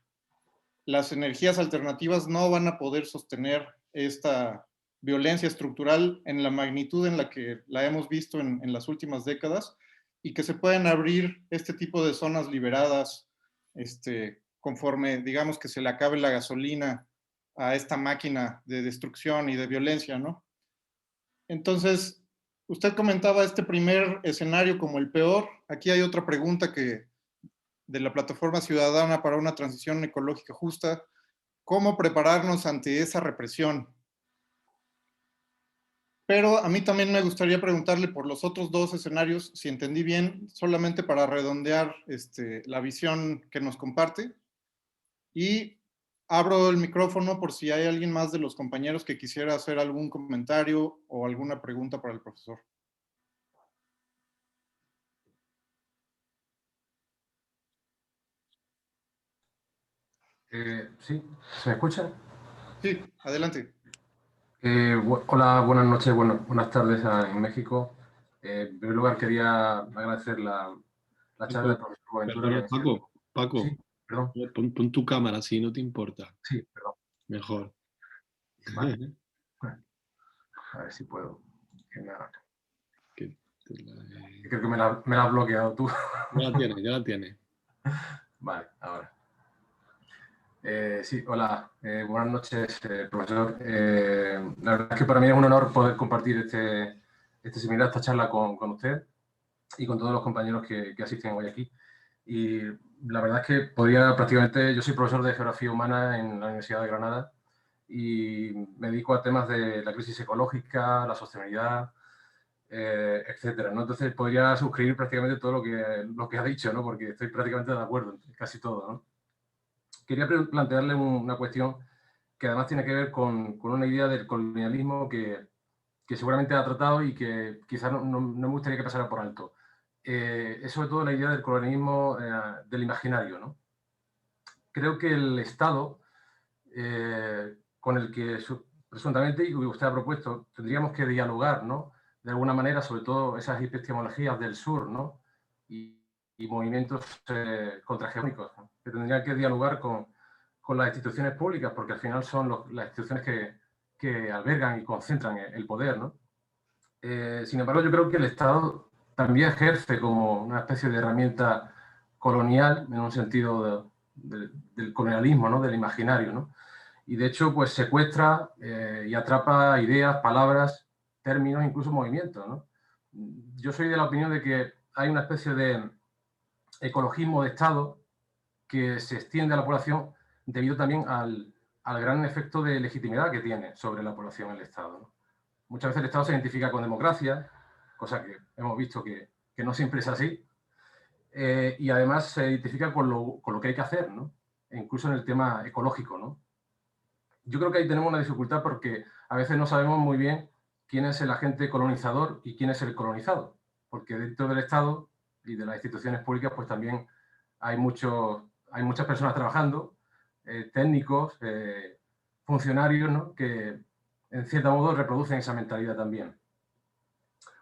las energías alternativas no van a poder sostener esta violencia estructural en la magnitud en la que la hemos visto en las últimas décadas, y que se pueden abrir este tipo de zonas liberadas conforme, digamos, que se le acabe la gasolina a esta máquina de destrucción y de violencia, ¿no? Entonces, usted comentaba este primer escenario como el peor. Aquí hay otra pregunta que de la Plataforma Ciudadana para una Transición Ecológica Justa, cómo prepararnos ante esa represión. Pero a mí también me gustaría preguntarle por los otros dos escenarios, si entendí bien, solamente para redondear la visión que nos comparte. Y abro el micrófono por si hay alguien más de los compañeros que quisiera hacer algún comentario o alguna pregunta para el profesor. Sí, ¿se me escucha? Sí, adelante. Hola, buenas noches, buenas tardes en México. En primer lugar, quería agradecer la charla del profesor Boaventura. Perdona, Paco, Sí, perdón. pon tu cámara si no te importa. Sí, perdón. Mejor. Vale. A ver si puedo. Creo que me la has bloqueado tú. Ya la tiene. Vale, ahora. Sí, hola, buenas noches, profesor. La verdad es que para mí es un honor poder compartir este seminario, esta charla con usted y con todos los compañeros que asisten hoy aquí. Y la verdad es que yo soy profesor de Geografía Humana en la Universidad de Granada y me dedico a temas de la crisis ecológica, la sostenibilidad, etcétera, ¿no? Entonces podría suscribir prácticamente todo lo que ha dicho, ¿no? Porque estoy prácticamente de acuerdo en casi todo, ¿no? Quería plantearle una cuestión que además tiene que ver con una idea del colonialismo que seguramente ha tratado y que quizás no me gustaría que pasara por alto. Es sobre todo la idea del colonialismo del imaginario, ¿no? Creo que el Estado, con el que presuntamente, y usted ha propuesto, tendríamos que dialogar, ¿no? De alguna manera, sobre todo esas epistemologías del sur, ¿no? Y movimientos contrahegemónicos, ¿no? Que tendrían que dialogar con las instituciones públicas, porque al final son las instituciones que albergan y concentran el poder, ¿no? Sin embargo, yo creo que el Estado también ejerce como una especie de herramienta colonial, en un sentido del colonialismo, ¿no? Del imaginario, ¿no? Y de hecho, pues secuestra y atrapa ideas, palabras, términos, incluso movimientos, ¿no? Yo soy de la opinión de que hay una especie de ecologismo de Estado que se extiende a la población debido también al gran efecto de legitimidad que tiene sobre la población el Estado, ¿no? Muchas veces el Estado se identifica con democracia, cosa que hemos visto que no siempre es así, y además se identifica con lo que hay que hacer, ¿no? E incluso en el tema ecológico, ¿no? Yo creo que ahí tenemos una dificultad porque a veces no sabemos muy bien quién es el agente colonizador y quién es el colonizado, porque dentro del Estado y de las instituciones públicas pues también hay muchas personas trabajando, técnicos, funcionarios, ¿no? Que en cierto modo reproducen esa mentalidad también.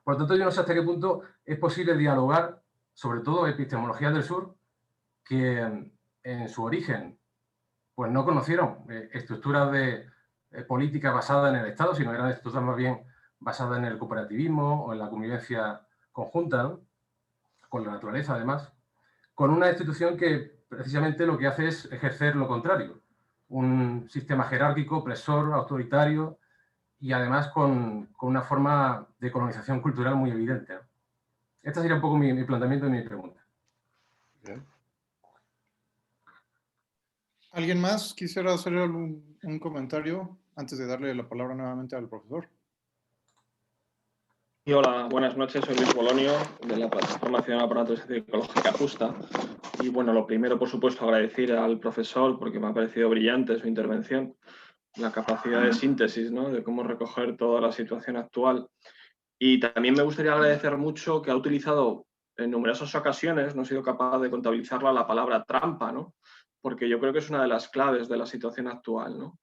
Por lo tanto, yo no sé hasta qué punto es posible dialogar, sobre todo epistemologías del sur, que en su origen pues no conocieron estructuras de política basadas en el Estado, sino eran estructuras más bien basadas en el cooperativismo o en la convivencia conjunta, ¿no? Con la naturaleza, además, con una institución que precisamente lo que hace es ejercer lo contrario, un sistema jerárquico, opresor, autoritario y además con una forma de colonización cultural muy evidente, ¿no? Este sería un poco mi planteamiento y mi pregunta. Bien. ¿Alguien más quisiera hacer un comentario antes de darle la palabra nuevamente al profesor? Y hola, buenas noches, soy Luis Bolonio, de la Plataforma Ciudadana para una Transición Ecológica Justa. Y bueno, lo primero, por supuesto, agradecer al profesor porque me ha parecido brillante su intervención, la capacidad de síntesis, ¿no? De cómo recoger toda la situación actual. Y también me gustaría agradecer mucho que ha utilizado en numerosas ocasiones, no he sido capaz de contabilizarla, la palabra trampa, ¿no? Porque yo creo que es una de las claves de la situación actual, ¿no?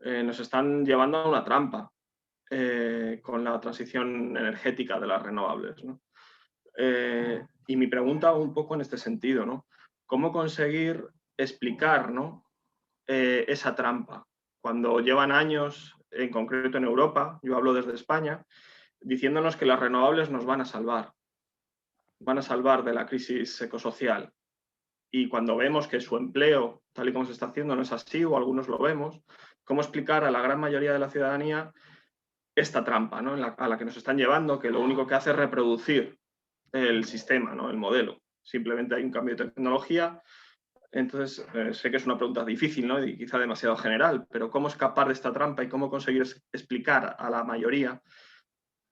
Nos están llevando a una trampa. Con la transición energética de las renovables, ¿no? Y mi pregunta un poco en este sentido, ¿no? ¿Cómo conseguir explicar, ¿no? Esa trampa? Cuando llevan años, en concreto en Europa, yo hablo desde España, diciéndonos que las renovables nos van a salvar de la crisis ecosocial. Y cuando vemos que su empleo, tal y como se está haciendo, no es así, o algunos lo vemos, ¿cómo explicar a la gran mayoría de la ciudadanía esta trampa, ¿no? A la que nos están llevando, que lo único que hace es reproducir el sistema, ¿no? El modelo, simplemente hay un cambio de tecnología. Entonces, sé que es una pregunta difícil, ¿no? Y quizá demasiado general, pero ¿cómo escapar de esta trampa y cómo conseguir explicar a la mayoría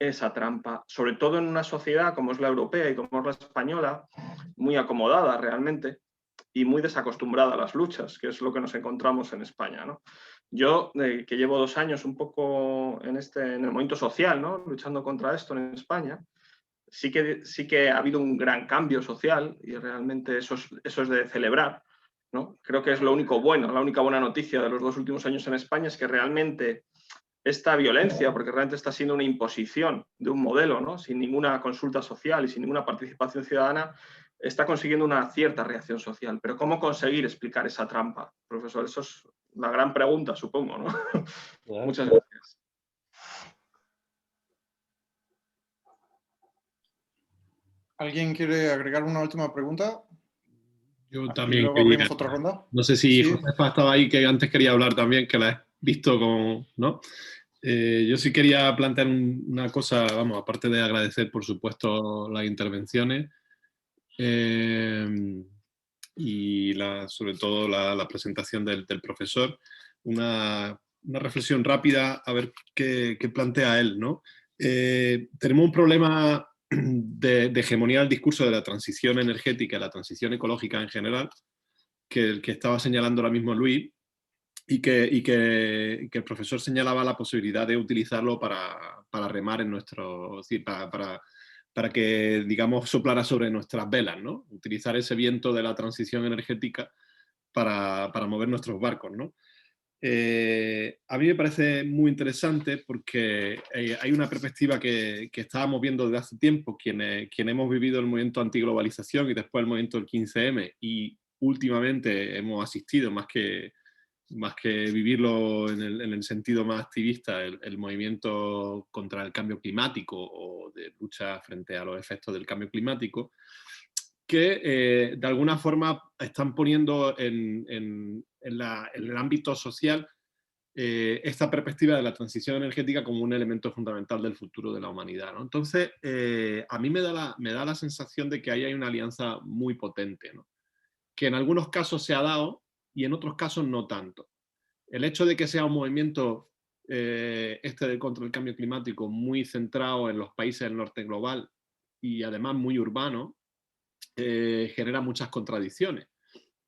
esa trampa? Sobre todo en una sociedad como es la europea y como es la española, muy acomodada realmente y muy desacostumbrada a las luchas, que es lo que nos encontramos en España, ¿no? Yo, que llevo 2 años un poco en el movimiento social, ¿no? Luchando contra esto en España, sí que ha habido un gran cambio social y realmente eso es de celebrar, ¿no? Creo que es lo único bueno, la única buena noticia de los 2 últimos años en España es que realmente esta violencia, porque realmente está siendo una imposición de un modelo, ¿no? Sin ninguna consulta social y sin ninguna participación ciudadana, está consiguiendo una cierta reacción social. Pero ¿cómo conseguir explicar esa trampa, profesor? Eso es la gran pregunta, supongo, ¿no? Claro. Muchas gracias. ¿Alguien quiere agregar una última pregunta? Yo Y también luego quería, abrimos otra ronda. no sé si Sí. Josefa estaba ahí, que antes quería hablar también, que la he visto con, ¿no? Yo sí quería plantear una cosa, vamos, aparte de agradecer, por supuesto, las intervenciones y sobre todo la presentación del profesor, una reflexión rápida a ver qué plantea él, ¿no? Tenemos un problema de hegemonía del discurso de la transición energética, la transición ecológica en general, que estaba señalando ahora mismo Luis, y que el profesor señalaba la posibilidad de utilizarlo para remar en nuestro, es decir, para que, digamos, soplara sobre nuestras velas, ¿no? Utilizar ese viento de la transición energética para mover nuestros barcos, ¿no? A mí me parece muy interesante porque hay una perspectiva que estábamos viendo desde hace tiempo, quienes hemos vivido el movimiento antiglobalización y después el movimiento del 15M, y últimamente hemos asistido, más que vivirlo en el sentido más activista, el movimiento contra el cambio climático o de lucha frente a los efectos del cambio climático, que de alguna forma están poniendo en el ámbito social esta perspectiva de la transición energética como un elemento fundamental del futuro de la humanidad, ¿no? Entonces, a mí me da la sensación de que ahí hay una alianza muy potente, ¿no? Que en algunos casos se ha dado y en otros casos no tanto. El hecho de que sea un movimiento contra el cambio climático muy centrado en los países del norte global y además muy urbano, genera muchas contradicciones,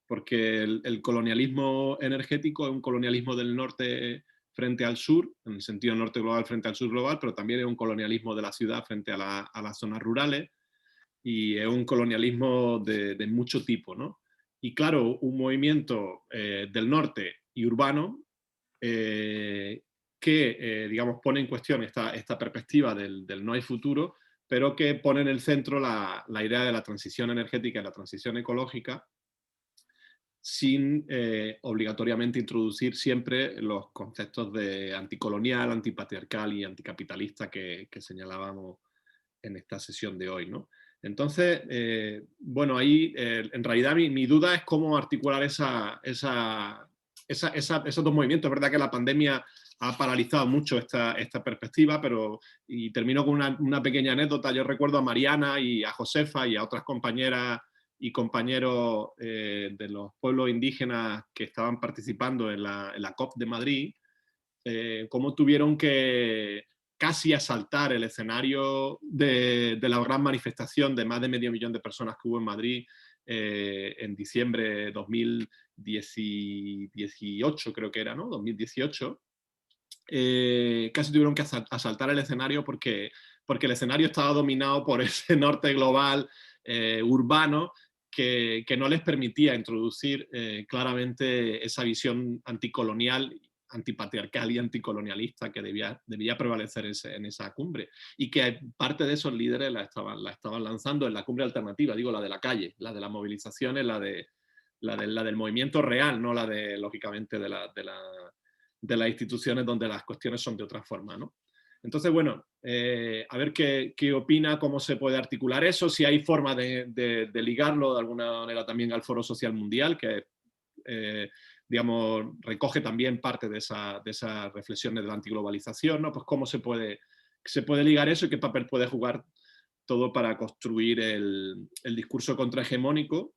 porque el colonialismo energético es un colonialismo del norte frente al sur, en el sentido norte global frente al sur global, pero también es un colonialismo de la ciudad frente a las zonas rurales, y es un colonialismo de mucho tipo, ¿no? Y claro, un movimiento del norte y urbano que, digamos, pone en cuestión esta perspectiva del no hay futuro, pero que pone en el centro la idea de la transición energética y la transición ecológica, sin obligatoriamente introducir siempre los conceptos de anticolonial, antipatriarcal y anticapitalista que señalábamos en esta sesión de hoy, ¿no? Entonces, bueno, ahí en realidad mi duda es cómo articular esos dos movimientos. Es verdad que la pandemia ha paralizado mucho esta perspectiva, y termino con una pequeña anécdota. Yo recuerdo a Mariana y a Josefa y a otras compañeras y compañeros de los pueblos indígenas que estaban participando en la COP de Madrid, cómo tuvieron que casi asaltar el escenario de la gran manifestación de más de 500.000 de personas que hubo en Madrid en diciembre de 2018, creo que era, ¿no? 2018. Casi tuvieron que asaltar el escenario porque el escenario estaba dominado por ese norte global urbano que no les permitía introducir claramente esa visión anticolonial, antipatriarcal y anticolonialista que debía prevalecer en esa cumbre, y que parte de esos líderes la estaban lanzando en la cumbre alternativa, digo, la de la calle, la de las movilizaciones, la del movimiento real, no la de, lógicamente, de las instituciones donde las cuestiones son de otra forma, ¿no? Entonces, bueno, a ver qué opina, cómo se puede articular eso, si hay forma de ligarlo de alguna manera también al Foro Social Mundial, que digamos, recoge también parte de esas reflexiones de la antiglobalización, ¿no? Pues cómo se puede ligar eso y qué papel puede jugar todo para construir el discurso contrahegemónico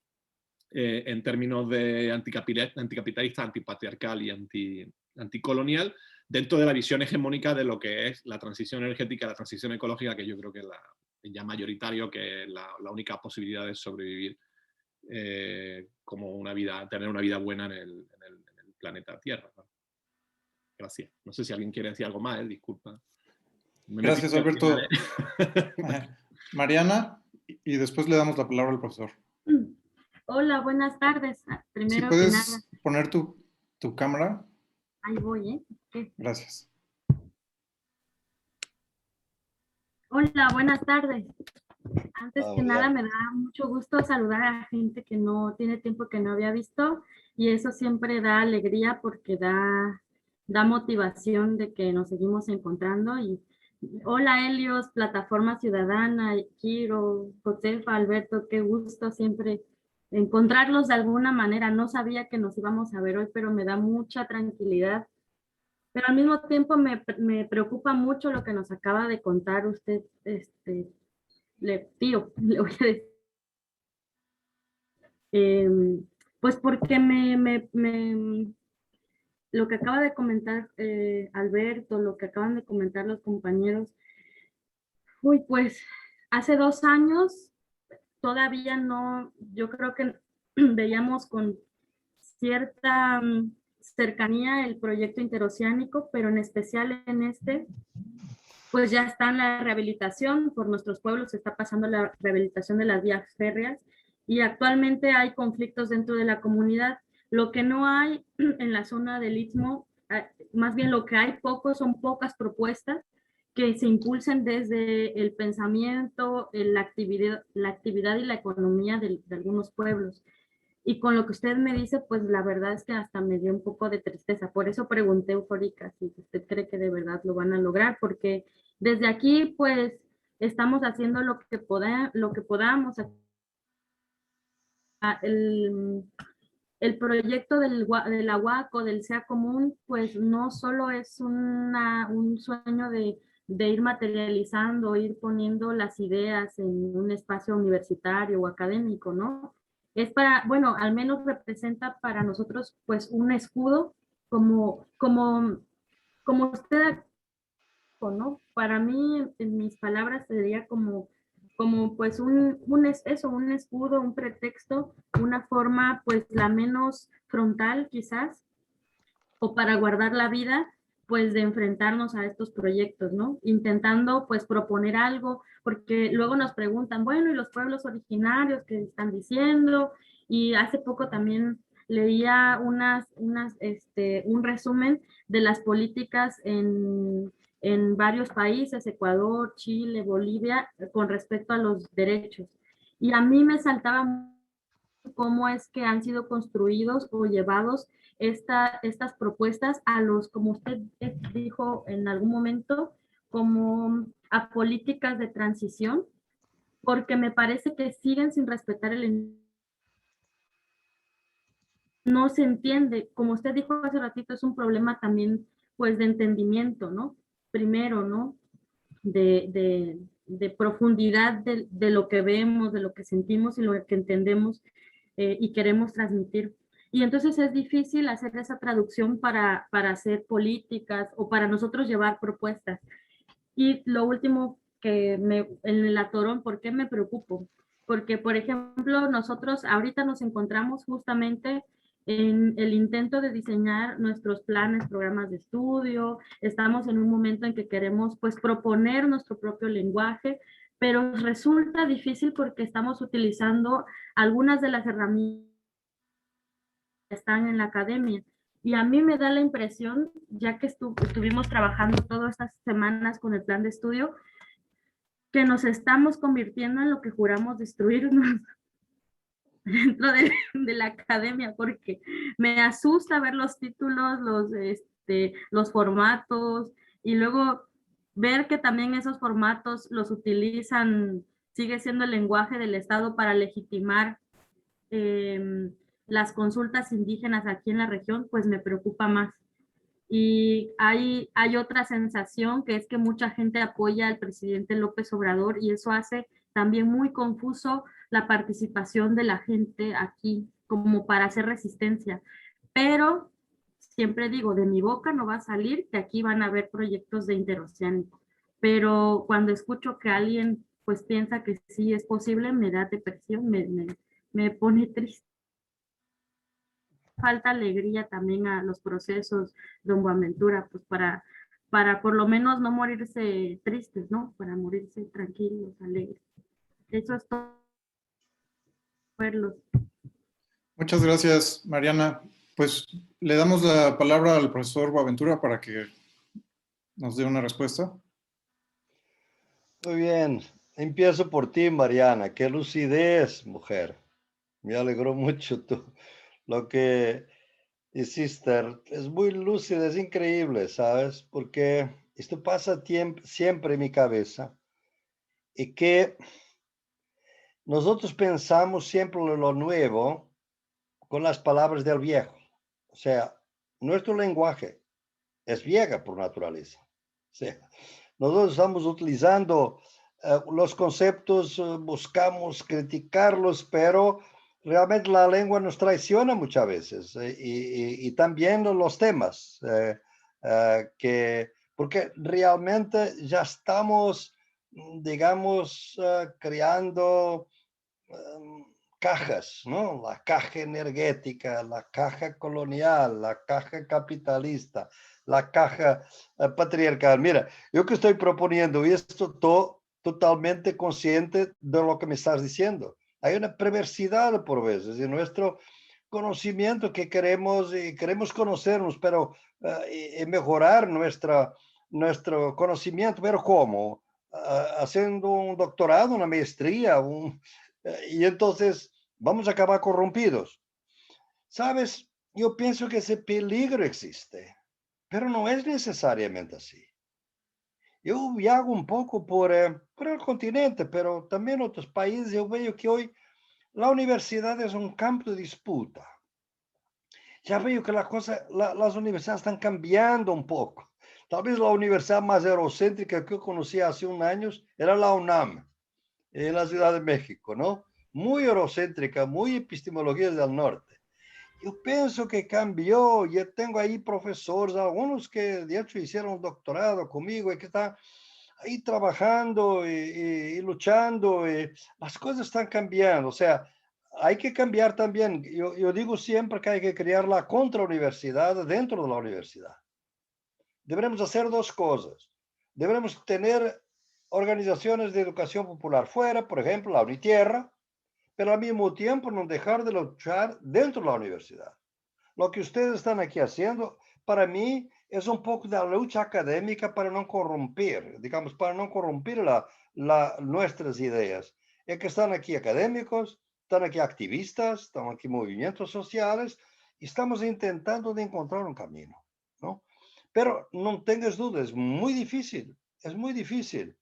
en términos de anticapitalista, antipatriarcal y anticolonial, dentro de la visión hegemónica de lo que es la transición energética, la transición ecológica, que yo creo que es ya mayoritario, que es la única posibilidad de sobrevivir como tener una vida buena en el planeta Tierra, ¿no? Gracias. No sé si alguien quiere decir algo más, disculpa. Gracias, Alberto. Mariana, y después le damos la palabra al profesor. Hola, buenas tardes. Primero ¿Sí puedes que nada, poner tu cámara? ahí voy, ¿eh? Okay. Gracias. Hola, buenas tardes. Antes que Mariana. nada, me da mucho gusto saludar a gente que no tiene tiempo que no había visto, y eso siempre da alegría porque da motivación de que nos seguimos encontrando. Y hola, Helios, Plataforma Ciudadana, Kiro, Josefa, Alberto, qué gusto siempre encontrarlos de alguna manera. No sabía que nos íbamos a ver hoy, pero me da mucha tranquilidad. Pero al mismo tiempo me preocupa mucho lo que nos acaba de contar usted, tío, le voy a decir. Pues porque lo que acaba de comentar Alberto, lo que acaban de comentar los compañeros, pues hace 2 años todavía no, yo creo que veíamos con cierta cercanía el proyecto interoceánico, pero en especial en pues ya está en la rehabilitación. Por nuestros pueblos se está pasando la rehabilitación de las vías férreas, y actualmente hay conflictos dentro de la comunidad. Lo que no hay en la zona del Istmo, más bien lo que hay son pocas propuestas que se impulsen desde el pensamiento, la actividad y la economía de algunos pueblos. Y con lo que usted me dice, pues la verdad es que hasta me dio un poco de tristeza. Por eso pregunté, Eufórica, si usted cree que de verdad lo van a lograr, porque desde aquí, pues, estamos haciendo lo que podamos. El proyecto de la UACO, del SEA Común, pues no solo es un sueño de ir materializando, ir poniendo las ideas en un espacio universitario o académico, ¿no? Es para, bueno, al menos representa para nosotros pues un escudo como usted, ¿no? Para mí, en mis palabras, sería como pues un escudo, un pretexto, una forma pues la menos frontal quizás, o para guardar la vida, pues de enfrentarnos a estos proyectos, ¿no? Intentando pues proponer algo, porque luego nos preguntan, bueno, ¿y los pueblos originarios qué están diciendo? Y hace poco también leía un resumen de las políticas en varios países, Ecuador, Chile, Bolivia, con respecto a los derechos. Y a mí me saltaba cómo es que han sido construidos o llevados estas propuestas a como usted dijo en algún momento, como a políticas de transición, porque me parece que siguen sin respetar no se entiende. Como usted dijo hace ratito, es un problema también pues de entendimiento, ¿no? Primero, ¿no? De profundidad de lo que vemos, de lo que sentimos y lo que entendemos y queremos transmitir. Y entonces es difícil hacer esa traducción para hacer políticas o para nosotros llevar propuestas. Y lo último que en el atorón, ¿por qué me preocupo? Porque, por ejemplo, nosotros ahorita nos encontramos justamente en el intento de diseñar nuestros planes, programas de estudio. Estamos en un momento en que queremos pues proponer nuestro propio lenguaje, pero resulta difícil porque estamos utilizando algunas de las herramientas que están en la academia. Y a mí me da la impresión, ya que estuvimos trabajando todas estas semanas con el plan de estudio, que nos estamos convirtiendo en lo que juramos destruirnos dentro de la academia, porque me asusta ver los títulos, los formatos, y luego ver que también esos formatos los utilizan, sigue siendo el lenguaje del Estado para legitimar las consultas indígenas aquí en la región, pues me preocupa más. Y hay otra sensación que es que mucha gente apoya al presidente López Obrador y eso hace también muy confuso la participación de la gente aquí, como para hacer resistencia. Pero siempre digo, de mi boca no va a salir que aquí van a haber proyectos de interoceánico. Pero cuando escucho que alguien pues piensa que sí es posible, me da depresión, me pone triste. Falta alegría también a los procesos, don Buenaventura, pues para por lo menos no morirse tristes, ¿no? Para morirse tranquilos, alegres. Eso es todo. Verlos. Muchas gracias, Mariana. Pues le damos la palabra al profesor Boaventura para que nos dé una respuesta. Muy bien. Empiezo por ti, Mariana. Qué lucidez, mujer. Me alegró mucho lo que hiciste. Es muy lúcida, es increíble, ¿sabes? Porque esto pasa siempre en mi cabeza. Y que nosotros pensamos siempre en lo nuevo con las palabras del viejo. O sea, nuestro lenguaje es viejo por naturaleza. O sea, nosotros estamos utilizando los conceptos, buscamos criticarlos, pero realmente la lengua nos traiciona muchas veces y también los temas, porque realmente ya estamos, digamos, creando cajas, ¿no? La caja energética, la caja colonial, la caja capitalista, la caja patriarcal. Mira, yo que estoy proponiendo esto totalmente consciente de lo que me estás diciendo. Hay una perversidad por veces en nuestro conocimiento que queremos conocernos, pero mejorar nuestro conocimiento, pero ¿cómo? Haciendo un doctorado, una maestría, y entonces vamos a acabar corrompidos. ¿Sabes? Yo pienso que ese peligro existe, pero no es necesariamente así. Yo viajo un poco por el continente, pero también en otros países. Yo veo que hoy la universidad es un campo de disputa. Ya veo que las universidades están cambiando un poco. Tal vez la universidad más eurocéntrica que yo conocí hace unos años era la UNAM, en la Ciudad de México, ¿no? Muy eurocéntrica, muy epistemología del norte. Yo pienso que cambió. Yo tengo ahí profesores, algunos que de hecho hicieron un doctorado conmigo y que están ahí trabajando y luchando. Las cosas están cambiando. O sea, hay que cambiar también. Yo digo siempre que hay que crear la contrauniversidad dentro de la universidad. Deberemos hacer dos cosas. Deberemos tener organizaciones de educación popular fuera, por ejemplo, la Unitierra, pero al mismo tiempo no dejar de luchar dentro de la universidad. Lo que ustedes están aquí haciendo, para mí, es un poco de la lucha académica para no corromper, digamos, para no corromper nuestras ideas. Es que están aquí académicos, están aquí activistas, están aquí movimientos sociales, y estamos intentando de encontrar un camino, ¿no? Pero no tengas dudas, es muy difícil, es muy difícil.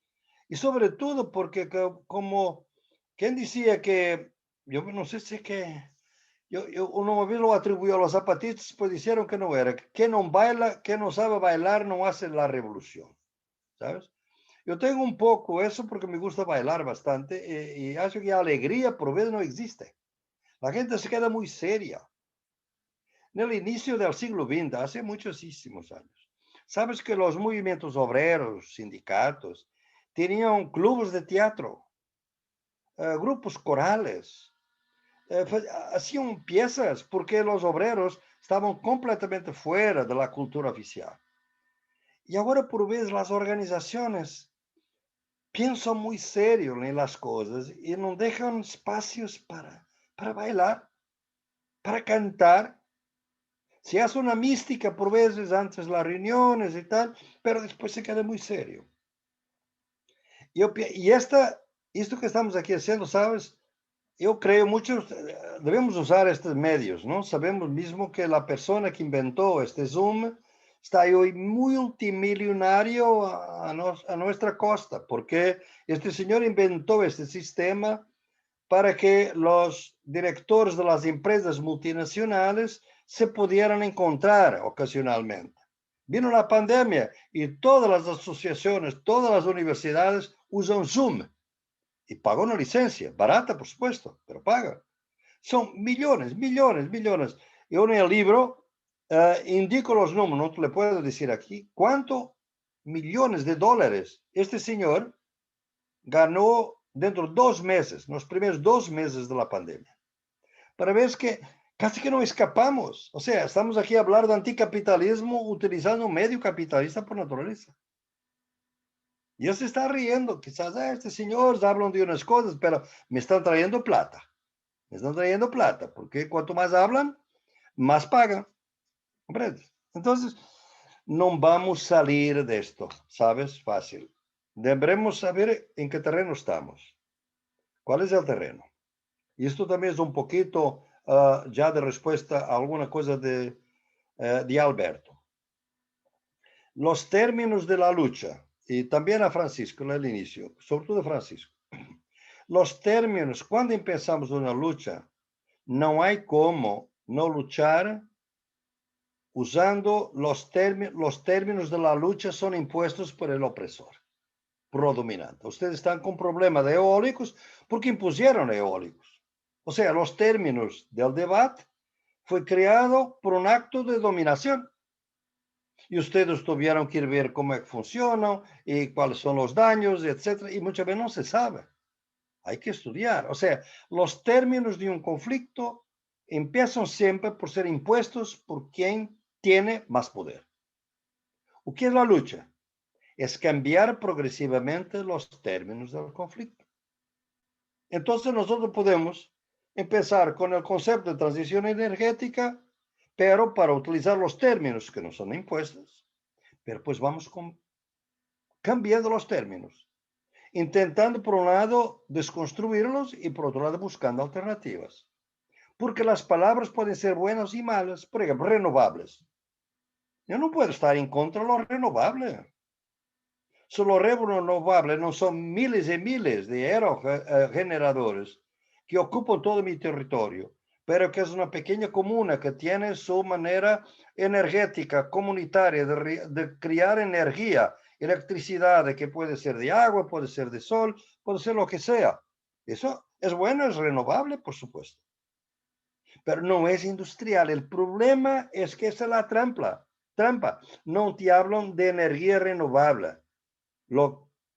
Y sobre todo porque como, ¿quién decía que, yo no sé si que, una vez lo atribuyó a los zapatistas, pues dijeron que no era, que no baila, que no sabe bailar, no hace la revolución, ¿sabes? Yo tengo un poco eso porque me gusta bailar bastante y acho que la alegría por veces no existe. La gente se queda muy seria. En el inicio del siglo XX, hace muchísimos años, sabes que los movimientos obreros, sindicatos, tenían clubes de teatro, grupos corales, hacían piezas porque los obreros estaban completamente fuera de la cultura oficial. Y ahora por vez las organizaciones piensan muy serio en las cosas y no dejan espacios para bailar, para cantar. Se hace una mística por veces antes de las reuniones y tal, pero después se queda muy serio. Y esto que estamos aquí haciendo, ¿sabes? Yo creo mucho, debemos usar estos medios, ¿no? Sabemos mismo que la persona que inventó este Zoom está hoy multimillonario a nuestra costa, porque este señor inventó este sistema para que los directores de las empresas multinacionales se pudieran encontrar ocasionalmente. Vino la pandemia y todas las asociaciones, todas las universidades usan Zoom. Y paga una licencia, barata por supuesto, pero paga. Son millones, millones, millones. Yo en el libro indico los números, no te le puedo decir aquí, cuántos millones de dólares este señor ganó dentro de 2 meses, los primeros 2 meses de la pandemia. Para ver que casi que no escapamos. O sea, estamos aquí a hablar de anticapitalismo utilizando un medio capitalista por naturaleza. Y él se está riendo, quizás, este señor hablan de unas cosas, pero me están trayendo plata. Me están trayendo plata, porque cuanto más hablan, más pagan. ¿Comprendes? Entonces, no vamos a salir de esto, ¿sabes? Fácil. Debemos saber en qué terreno estamos. ¿Cuál es el terreno? Y esto también es un poquito ya de respuesta a alguna cosa de Alberto. Los términos de la lucha, y también a Francisco en el inicio, sobre todo a Francisco. Los términos, cuando empezamos una lucha, no hay cómo no luchar usando los términos de la lucha son impuestos por el opresor, por lo dominante. Ustedes están con problemas de eólicos porque impusieron eólicos. O sea, los términos del debate fue creado por un acto de dominación. Y ustedes tuvieron que ver cómo funciona y cuáles son los daños, etc. Y muchas veces no se sabe. Hay que estudiar. O sea, los términos de un conflicto empiezan siempre por ser impuestos por quien tiene más poder. ¿O qué es la lucha? Es cambiar progresivamente los términos del conflicto. Entonces nosotros podemos empezar con el concepto de transición energética, pero para utilizar los términos que no son impuestos, pero pues vamos cambiando los términos, intentando por un lado desconstruirlos y por otro lado buscando alternativas. Porque las palabras pueden ser buenas y malas, por ejemplo, renovables. Yo no puedo estar en contra de lo renovable. Si los renovables no son miles y miles de aerogeneradores que ocupan todo mi territorio, pero que es una pequeña comuna que tiene su manera energética comunitaria de crear energía, electricidad, que puede ser de agua, puede ser de sol, puede ser lo que sea. Eso es bueno, es renovable, por supuesto. Pero no es industrial. El problema es que esa es la trampa. No te hablan de energía renovable.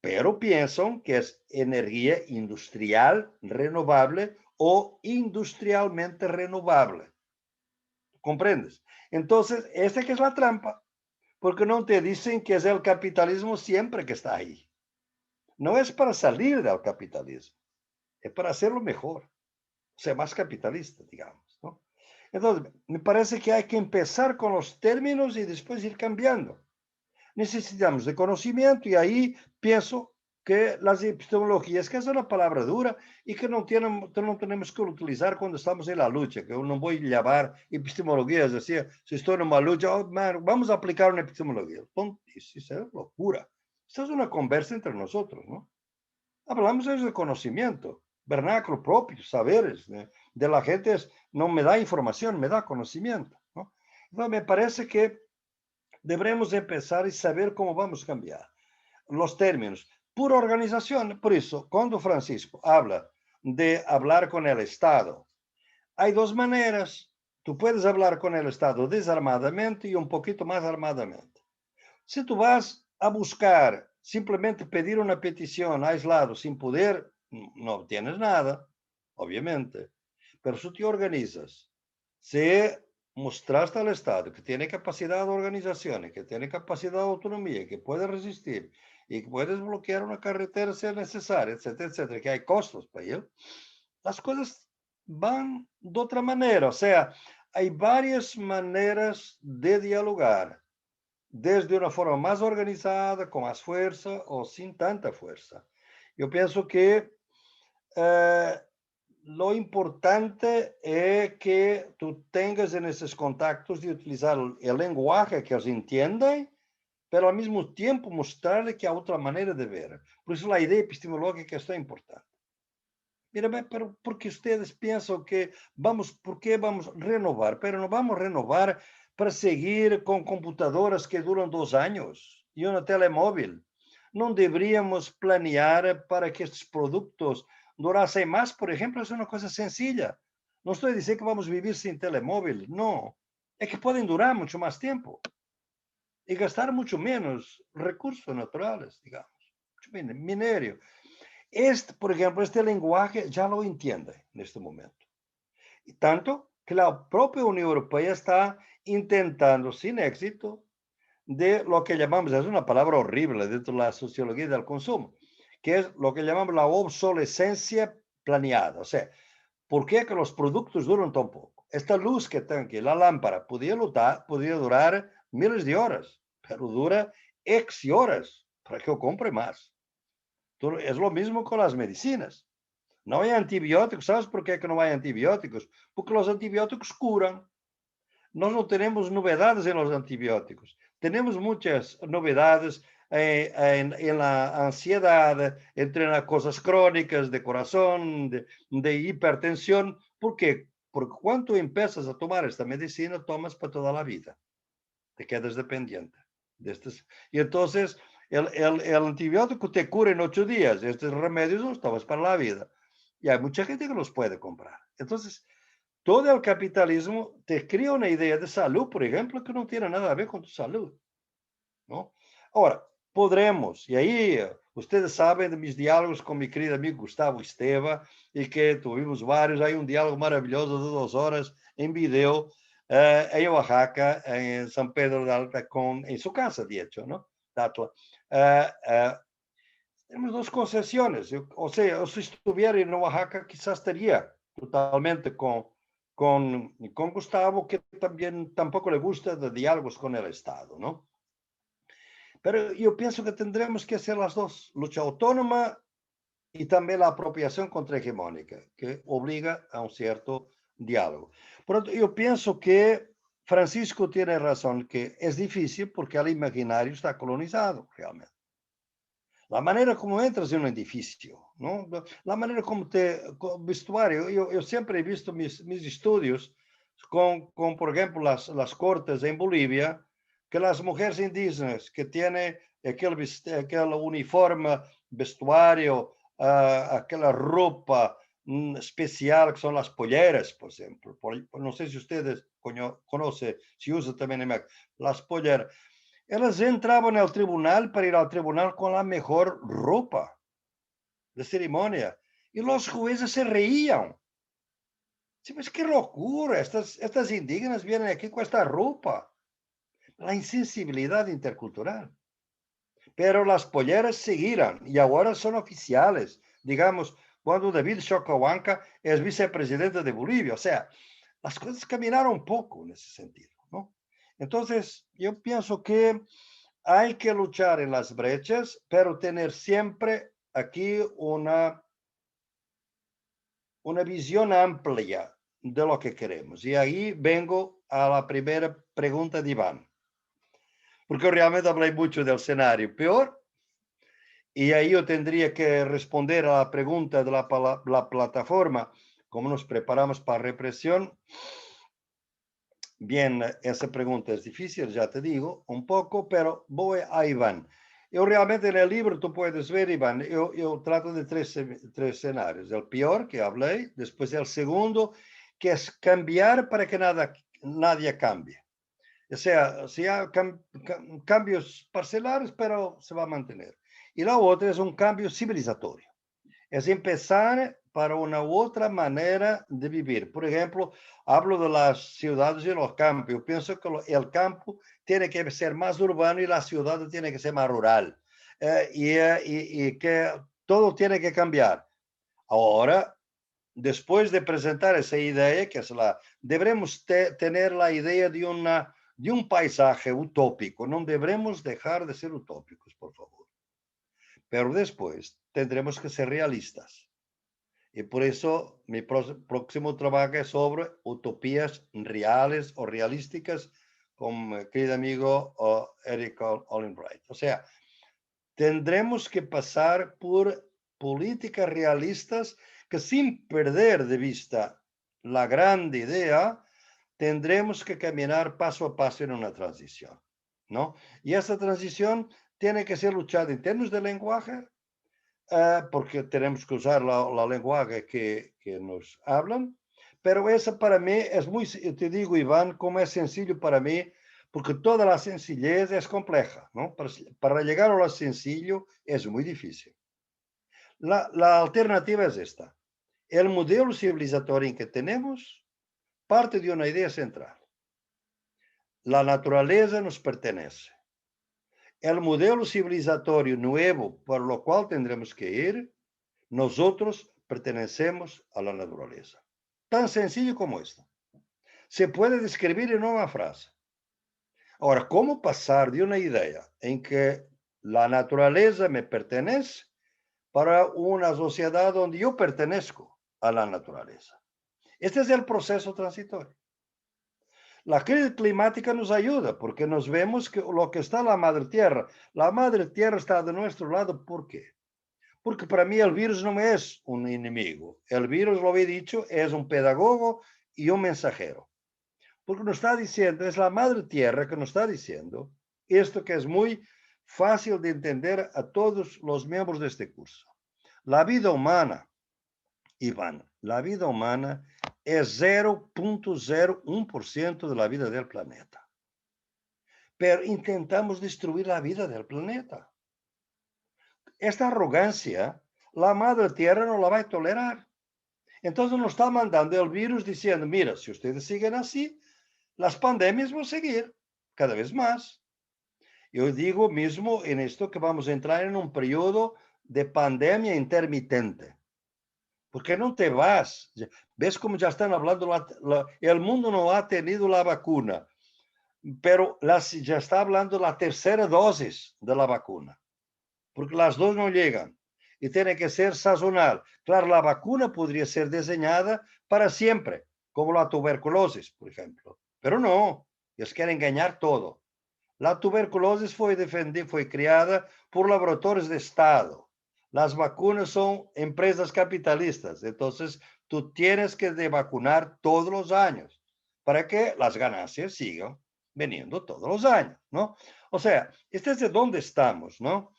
Pero piensan que es energía industrial renovable o industrialmente renovable. ¿Comprendes? Entonces, esa que es la trampa, porque no te dicen que es el capitalismo siempre que está ahí. No es para salir del capitalismo, es para hacerlo mejor, o sea, más capitalista, digamos, ¿no? Entonces, me parece que hay que empezar con los términos y después ir cambiando. Necesitamos de conocimiento y ahí pienso que las epistemologías, que es una palabra dura y que no tenemos que utilizar cuando estamos en la lucha, que yo no voy a llamar epistemología, es decir, si estoy en una lucha, vamos a aplicar una epistemología. Eso es locura. Esto es una conversa entre nosotros, ¿no? Hablamos de conocimiento, vernáculo propio, saberes, de la gente no me da información, me da conocimiento, ¿no? Entonces me parece que debemos empezar y saber cómo vamos a cambiar los términos. Pura organización, por eso, cuando Francisco habla de hablar con el Estado, hay 2 maneras. Tú puedes hablar con el Estado desarmadamente y un poquito más armadamente. Si tú vas a buscar simplemente pedir una petición aislado, sin poder, no obtienes nada, obviamente. Pero si te organizas, si mostraste al Estado que tiene capacidad de organización, que tiene capacidad de autonomía, que puede resistir y que puedes bloquear una carretera si es necesario, etcétera, etcétera, que hay costos para ello, las cosas van de otra manera. O sea, hay varias maneras de dialogar, desde una forma más organizada, con más fuerza o sin tanta fuerza. Yo pienso que lo importante es que tú tengas en esos contactos de utilizar el lenguaje que ellos entiendan, pero al mismo tiempo mostrarle que hay otra manera de ver. Por eso la idea epistemológica es tan importante. Mira, pero porque ustedes piensan que ¿por qué vamos a renovar? Pero no vamos a renovar para seguir com computadoras que duram 2 anos e um telemóvel. Não deveríamos planear para que estes produtos durassem mais, por exemplo, é uma coisa sencilla. Não estou a dizer que vamos viver sem telemóvel, não. É que podem durar muito mais tempo e gastar muito menos recursos naturais, digamos, minério. Por exemplo, este lenguaje já lo entiende neste momento. E tanto que a própria União Europeia está intentando, sin éxito, de lo que llamamos, es una palabra horrible dentro de la sociología del consumo, que es lo que llamamos la obsolescencia planeada. O sea, ¿por qué que los productos duran tan poco? Esta luz que tengo aquí, la lámpara, podía durar miles de horas, pero dura X horas para que yo compre más. Es lo mismo con las medicinas. No hay antibióticos. ¿Sabes por qué que no hay antibióticos? Porque los antibióticos curan. Nós não temos novidades em los antibióticos. Temos muitas novidades em la ansiedade, entre as coisas crónicas de coração, de hipertensão. ¿Por quê? Porque quando empiezas a tomar esta medicina, tomas para toda a vida. Te quedas dependiente. E então, o antibiótico te cura em 8 dias. Estes remédios los tomas para a vida. E há muita gente que los pode comprar. Então, todo el capitalismo te crea una idea de salud, por ejemplo, que no tiene nada a ver con tu salud, ¿no? Ahora, podremos, y ahí ustedes saben de mis diálogos con mi querido amigo Gustavo Esteva, y que tuvimos varios, hay un diálogo maravilloso de 2 horas en video, en Oaxaca, en San Pedro de Alta, en su casa, de hecho, ¿no? Tatla. Tenemos 2 concesiones, o sea, si estuviera en Oaxaca, quizás estaría totalmente con Gustavo, que también tampoco le gusta de diálogos con el Estado, ¿no? Pero yo pienso que tendremos que hacer las dos, lucha autónoma y también la apropiación contrahegemónica, que obliga a un cierto diálogo. Por lo tanto, yo pienso que Francisco tiene razón, que es difícil porque el imaginario está colonizado realmente. La manera como entras en un edificio, ¿no? La manera como vestuario. Yo siempre he visto mis estudios con, por ejemplo, las cortes en Bolivia, que las mujeres indígenas que tienen aquel uniforme, vestuario, aquella ropa especial, que son las polleras, por ejemplo. No sé si ustedes conocen, si usan también las polleras. Elas entravam no tribunal para ir ao tribunal com a melhor roupa de cerimônia. E os juízes se reíam. Mas que loucura! Estas indígenas vêm aqui com esta roupa. A insensibilidade intercultural. Pero as polleras seguiram e agora são oficiais. Digamos, quando David Choquehuanca é vicepresidente de Bolívia. Ou seja, as coisas caminaram um pouco nesse sentido, não? Entonces, yo pienso que hay que luchar en las brechas, pero tener siempre aquí una visión amplia de lo que queremos. Y ahí vengo a la primera pregunta de Iván, porque realmente hablé mucho del escenario peor, y ahí yo tendría que responder a la pregunta de la plataforma, cómo nos preparamos para represión. Bien, esa pregunta es difícil, ya te digo, un poco, pero voy a Iván. Yo realmente en el libro, tú puedes ver, Iván, yo trato de tres escenarios. El peor, que hablé, después el segundo, que es cambiar para que nadie cambie. O sea, si hay cambios parcelares, pero se va a mantener. Y la otra es un cambio civilizatorio. Es empezar para una u otra manera de vivir. Por ejemplo, hablo de las ciudades y los campos. Yo pienso que el campo tiene que ser más urbano y la ciudad tiene que ser más rural. Y que todo tiene que cambiar. Ahora, después de presentar esa idea, que es deberemos tener la idea de un paisaje utópico. No debemos dejar de ser utópicos, por favor. Pero después tendremos que ser realistas. Y por eso mi próximo trabajo es sobre utopías reales o realísticas con mi querido amigo Eric Olin Wright. O sea, tendremos que pasar por políticas realistas que sin perder de vista la grande idea, tendremos que caminar paso a paso en una transición, ¿no? Y esa transición tiene que ser luchada en términos de lenguaje, porque tenemos que usar la lenguaje que nos hablan, pero esa para mí es muy, te digo, Iván, como es sencillo para mí, porque toda la sencillez es compleja, ¿no? Para llegar a lo sencillo es muy difícil. La alternativa es esta. El modelo civilizatorio que tenemos parte de una idea central. La naturaleza nos pertenece. El modelo civilizatorio nuevo por lo cual tendremos que ir, nosotros pertenecemos a la naturaleza. Tan sencillo como esto. Se puede describir en una frase. Ahora, ¿cómo pasar de una idea en que la naturaleza me pertenece para una sociedad donde yo pertenezco a la naturaleza? Este es el proceso transitorio. La crisis climática nos ayuda porque nos vemos que lo que está la madre tierra está de nuestro lado. ¿Por qué? Porque para mí el virus no es un enemigo. El virus, lo he dicho, es un pedagogo y un mensajero. Porque nos está diciendo, es la madre tierra que nos está diciendo esto que es muy fácil de entender a todos los miembros de este curso. La vida humana, Iván, la vida humana es 0.01% de la vida del planeta. Pero intentamos destruir la vida del planeta. Esta arrogancia, la madre tierra no la va a tolerar. Entonces nos está mandando el virus diciendo, mira, si ustedes siguen así, las pandemias van a seguir cada vez más. Yo digo mismo en esto que vamos a entrar en un periodo de pandemia intermitente. Porque no te vas. ¿Ves cómo ya están hablando? El mundo no ha tenido la vacuna, pero ya está hablando la tercera dosis de la vacuna. Porque las dos no llegan. Y tiene que ser sazonal. Claro, la vacuna podría ser diseñada para siempre, como la tuberculosis, por ejemplo. Pero no, ellos quieren engañar todo. La tuberculosis fue creada por laboratorios de Estado. Las vacunas son empresas capitalistas. Entonces, tú tienes que vacunar todos los años para que las ganancias sigan viniendo todos los años, ¿no? O sea, este es de dónde estamos, ¿no?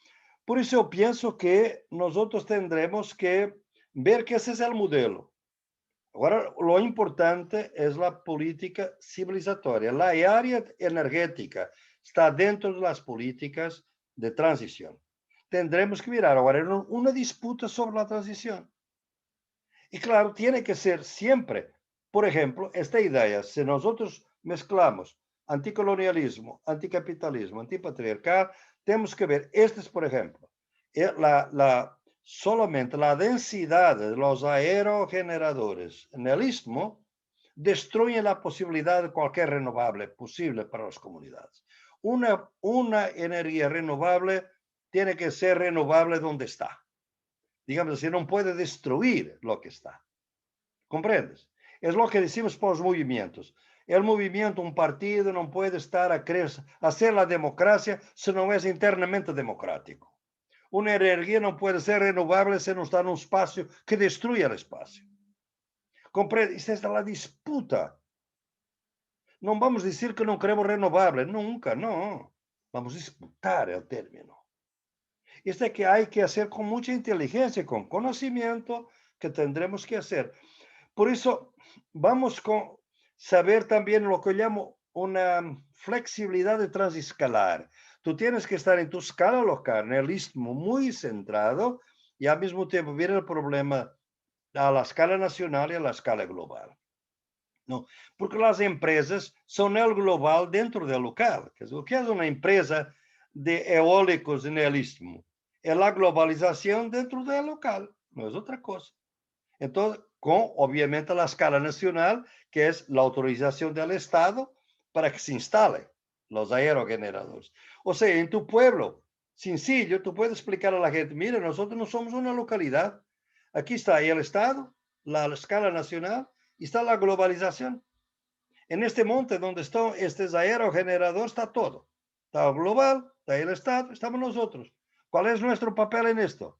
Por eso yo pienso que nosotros tendremos que ver que ese es el modelo. Ahora, lo importante es la política civilizatoria. La área energética está dentro de las políticas de transición. Tendremos que mirar ahora una disputa sobre la transición. Y claro, tiene que ser siempre, por ejemplo, esta idea, si nosotros mezclamos anticolonialismo, anticapitalismo, antipatriarcal, tenemos que ver, este es, por ejemplo, solamente la densidad de los aerogeneradores en el istmo destruye la posibilidad de cualquier renovable posible para las comunidades. Una energía renovable tiene que ser renovable donde está. Digamos así, no puede destruir lo que está. ¿Comprendes? Es lo que decimos por los movimientos. El movimiento, un partido, no puede estar a hacer la democracia si no es internamente democrático. Una energía no puede ser renovable si no está en un espacio que destruye el espacio. ¿Comprende? Esta es la disputa. No vamos a decir que no queremos renovable, nunca, no. Vamos a disputar el término. Esto es que hay que hacer con mucha inteligencia, con conocimiento que tendremos que hacer. Por eso vamos con saber también lo que llamo una flexibilidad de transescalar. Tú tienes que estar en tu escala local, en el istmo muy centrado y al mismo tiempo ver el problema a la escala nacional y a la escala global. No, porque las empresas son el global dentro del local. ¿Qué es una empresa de eólicos en el istmo? Es la globalización dentro del local, no es otra cosa. Entonces, con obviamente la escala nacional, que es la autorización del Estado para que se instalen los aerogeneradores. O sea, en tu pueblo, sencillo, tú puedes explicar a la gente, mira, nosotros no somos una localidad. Aquí está el Estado, la escala nacional, y está la globalización. En este monte donde están estos aerogeneradores está todo. Está global, está el Estado, estamos nosotros. ¿Cuál es nuestro papel en esto?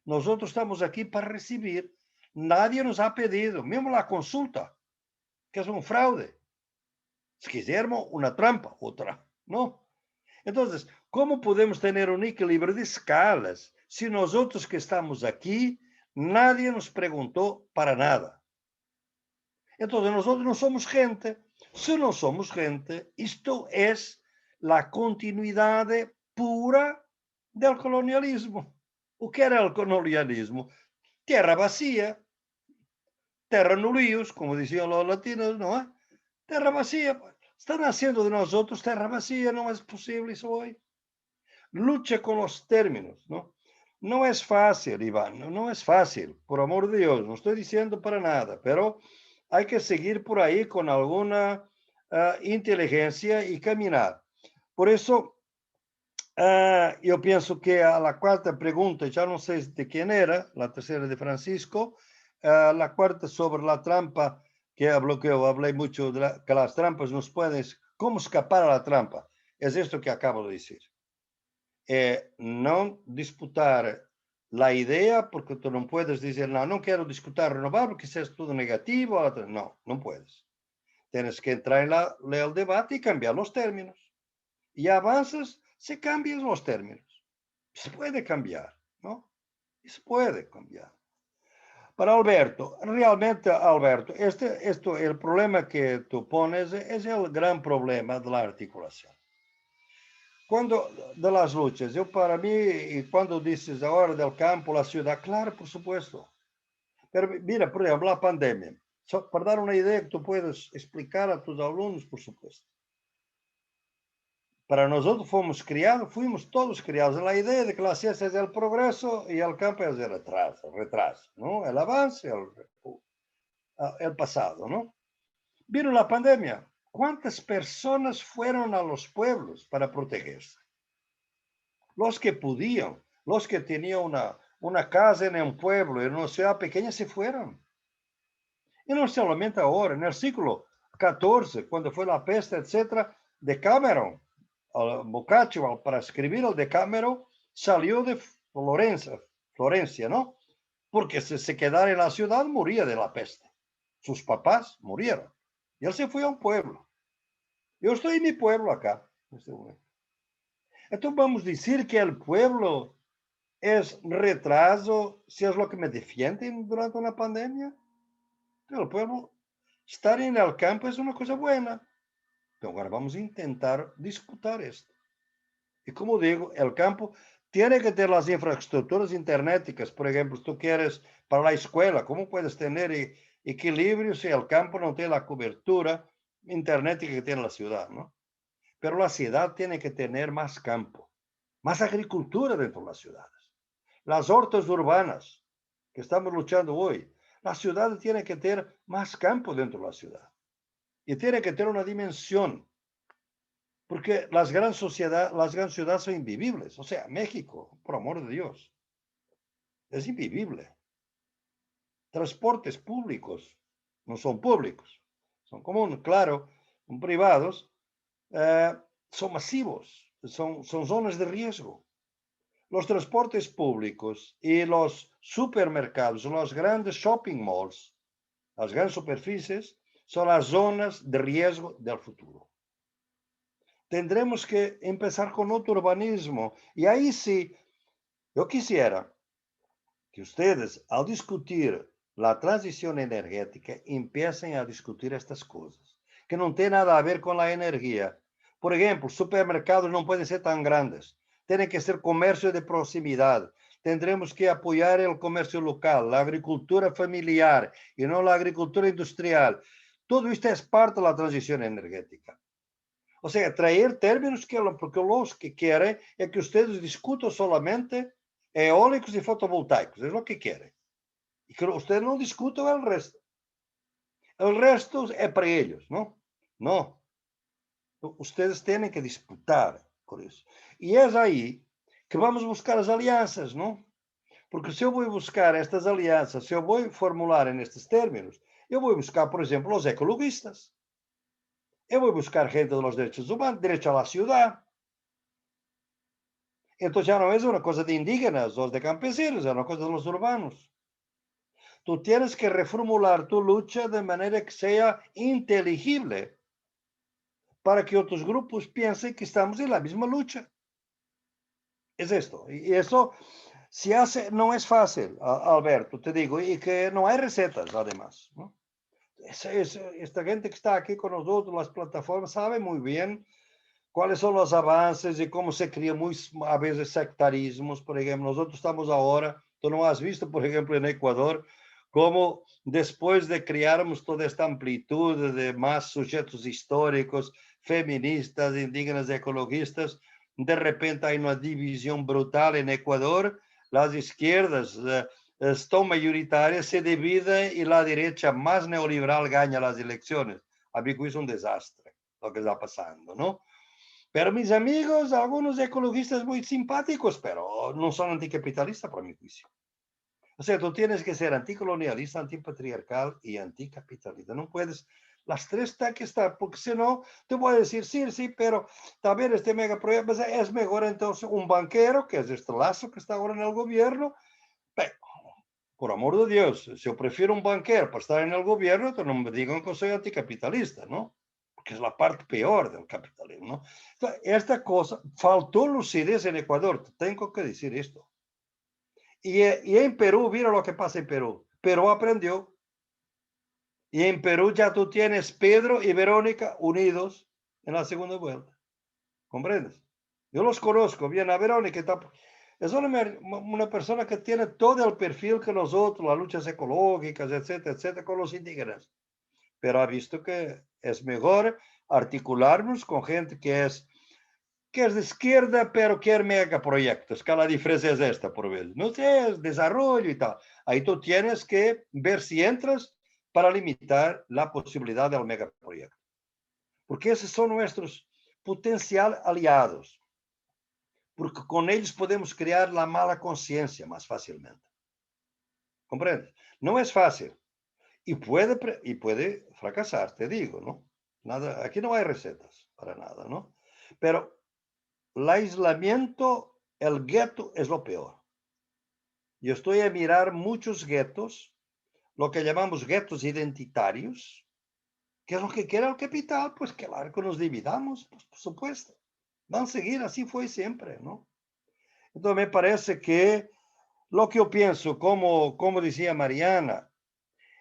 Nosotros estamos aquí para recibir. Nadie nos ha pedido, mismo la consulta, que es un fraude. Si quisermos, una trampa, otra, ¿no? Entonces, ¿cómo podemos tener un equilibrio de escalas si nosotros que estamos aquí, nadie nos preguntó para nada? Entonces, nosotros no somos gente. Si no somos gente, esto es la continuidad pura del colonialismo. O que era el colonialismo? Tierra vacía, terra no líos, como decían los latinos, ¿no? Terra vacía. Están haciendo de nosotros terra vacía, no es posible eso hoy. Lucha con los términos, ¿no? No es fácil, Iván, no es fácil, por amor de Dios, no estoy diciendo para nada, pero hay que seguir por ahí con alguna inteligencia y caminar. Por eso, yo pienso que a la cuarta pregunta, ya no sé de quién era, la tercera de Francisco, la cuarta sobre la trampa, que hablé mucho de que las trampas nos pueden, ¿cómo escapar a la trampa? Es esto que acabo de decir. No disputar la idea, porque tú no puedes decir, no quiero discutir renovar porque eso es todo negativo. No puedes. Tienes que entrar en el debate y cambiar los términos. Y avanzas, se cambian los términos. Se puede cambiar, ¿no? Se puede cambiar. Para Alberto, realmente, Alberto, el problema que tú pones es el gran problema de la articulación. Cuando de las luchas, para mí, y cuando dices ahora del campo, la ciudad, claro, por supuesto. Pero mira, por ejemplo, la pandemia. Para dar una idea que tú puedes explicar a tus alumnos, por supuesto. Para nosotros fuimos todos criados en la idea de que la ciencia es el progreso y el campo es el retraso, ¿no? El avance, el pasado, ¿no? Vino la pandemia. ¿Cuántas personas fueron a los pueblos para protegerse? Los que podían, los que tenían una casa en un pueblo, en una ciudad pequeña, se fueron. Y no solamente ahora, en el siglo XIV, cuando fue la peste, etc., Decameron, Boccaccio, para escribir el Decameron, salió de Florencia, ¿no? Porque si se quedara en la ciudad, moría de la peste. Sus papás murieron. Y él se fue a un pueblo. Yo estoy en mi pueblo acá, en este momento. Entonces vamos a decir que el pueblo es retraso, si es lo que me defienden durante una pandemia. El pueblo, estar en el campo es una cosa buena. Pero ahora vamos a intentar disputar esto. Y como digo, el campo tiene que tener las infraestructuras internéticas. Por ejemplo, si tú quieres para la escuela, ¿cómo puedes tener equilibrio si el campo no tiene la cobertura internética que tiene la ciudad, ¿no? Pero la ciudad tiene que tener más campo, más agricultura dentro de las ciudades. Las hortas urbanas que estamos luchando hoy, la ciudad tiene que tener más campo dentro de la ciudad. Y tiene que tener una dimensión. Porque las grandes ciudades son invivibles. O sea, México, por amor de Dios, es invivible. Transportes públicos no son públicos. Son comunes, claro, son privados. Son masivos, son zonas de riesgo. Los transportes públicos y los supermercados, los grandes shopping malls, las grandes superficies, son las zonas de riesgo del futuro. Tendremos que empezar con otro urbanismo. Y ahí sí, yo quisiera que ustedes, al discutir la transición energética, empiecen a discutir estas cosas, que no tienen nada a ver con la energía. Por ejemplo, supermercados no pueden ser tan grandes. Tienen que ser comercio de proximidad. Tendremos que apoyar el comercio local, la agricultura familiar y no la agricultura industrial. Todo esto es parte de la transición energética. O sea, traer términos porque los que quieren es que ustedes discutan solamente eólicos y fotovoltaicos. Es lo que quieren. Y que ustedes no discutan el resto. El resto es para ellos, ¿no? No. Ustedes tienen que disputar por eso. Y es ahí que vamos a buscar las alianzas, ¿no? Porque si yo voy a buscar estas alianzas, si yo voy a formular en estos términos, yo voy a buscar, por ejemplo, los ecologistas. Yo voy a buscar gente de los derechos humanos, derecho a la ciudad. Entonces ya no es una cosa de indígenas o de campesinos, es una cosa de los urbanos. Tú tienes que reformular tu lucha de manera que sea inteligible para que otros grupos piensen que estamos en la misma lucha. Es esto. Y eso se hace, no es fácil, Alberto, te digo, y que no hay recetas, además, ¿no? Esta gente que está aquí con nosotros, las plataformas, sabe muy bien cuáles son los avances y cómo se crían a veces sectarismos. Por ejemplo, nosotros estamos ahora, tú no has visto, por ejemplo, en Ecuador, cómo después de crearmos toda esta amplitud de más sujetos históricos, feministas, indígenas, ecologistas, de repente hay una división brutal en Ecuador. Las izquierdas están mayoritarias, se dividen y la derecha más neoliberal gana las elecciones. A mí es un desastre lo que está pasando, ¿no? Pero mis amigos, algunos ecologistas muy simpáticos, pero no son anticapitalistas por mi juicio. O sea, tú tienes que ser anticolonialista, antipatriarcal y anticapitalista. No puedes, las tres tienen que estar, porque si no, te voy a decir, sí, pero también este megaproyecto es mejor entonces un banquero, que es este Lazo que está ahora en el gobierno. Pero, por amor de Dios, si yo prefiero un banquero para estar en el gobierno, no me digan que soy anticapitalista, ¿no? Que es la parte peor del capitalismo, ¿no? Entonces, esta cosa, faltó lucidez en Ecuador, tengo que decir esto. Y en Perú, mira lo que pasa en Perú. Perú aprendió. Y en Perú ya tú tienes Pedro y Verónica unidos en la segunda vuelta. ¿Comprendes? Yo los conozco bien. A Verónica es una persona que tiene todo el perfil que nosotros, las luchas ecológicas, etcétera, con los indígenas. Pero ha visto que es mejor articularnos con gente que es de izquierda, pero quiere megaproyectos, que la diferencia es esta, por vez. No sé, es desarrollo y tal. Ahí tú tienes que ver si entras para limitar la posibilidad del megaproyecto. Porque esos son nuestros potenciales aliados. Porque con ellos podemos crear la mala conciencia más fácilmente. ¿Comprendes? No es fácil. Y puede fracasar, te digo, ¿no? Nada, aquí no hay recetas para nada, ¿no? Pero el aislamiento, el gueto es lo peor. Yo estoy a mirar muchos guetos, lo que llamamos guetos identitarios, que es lo que quiere el capital, pues claro que nos dividamos, pues, por supuesto. Van a seguir, así fue siempre, ¿no? Entonces me parece que lo que yo pienso, como decía Mariana,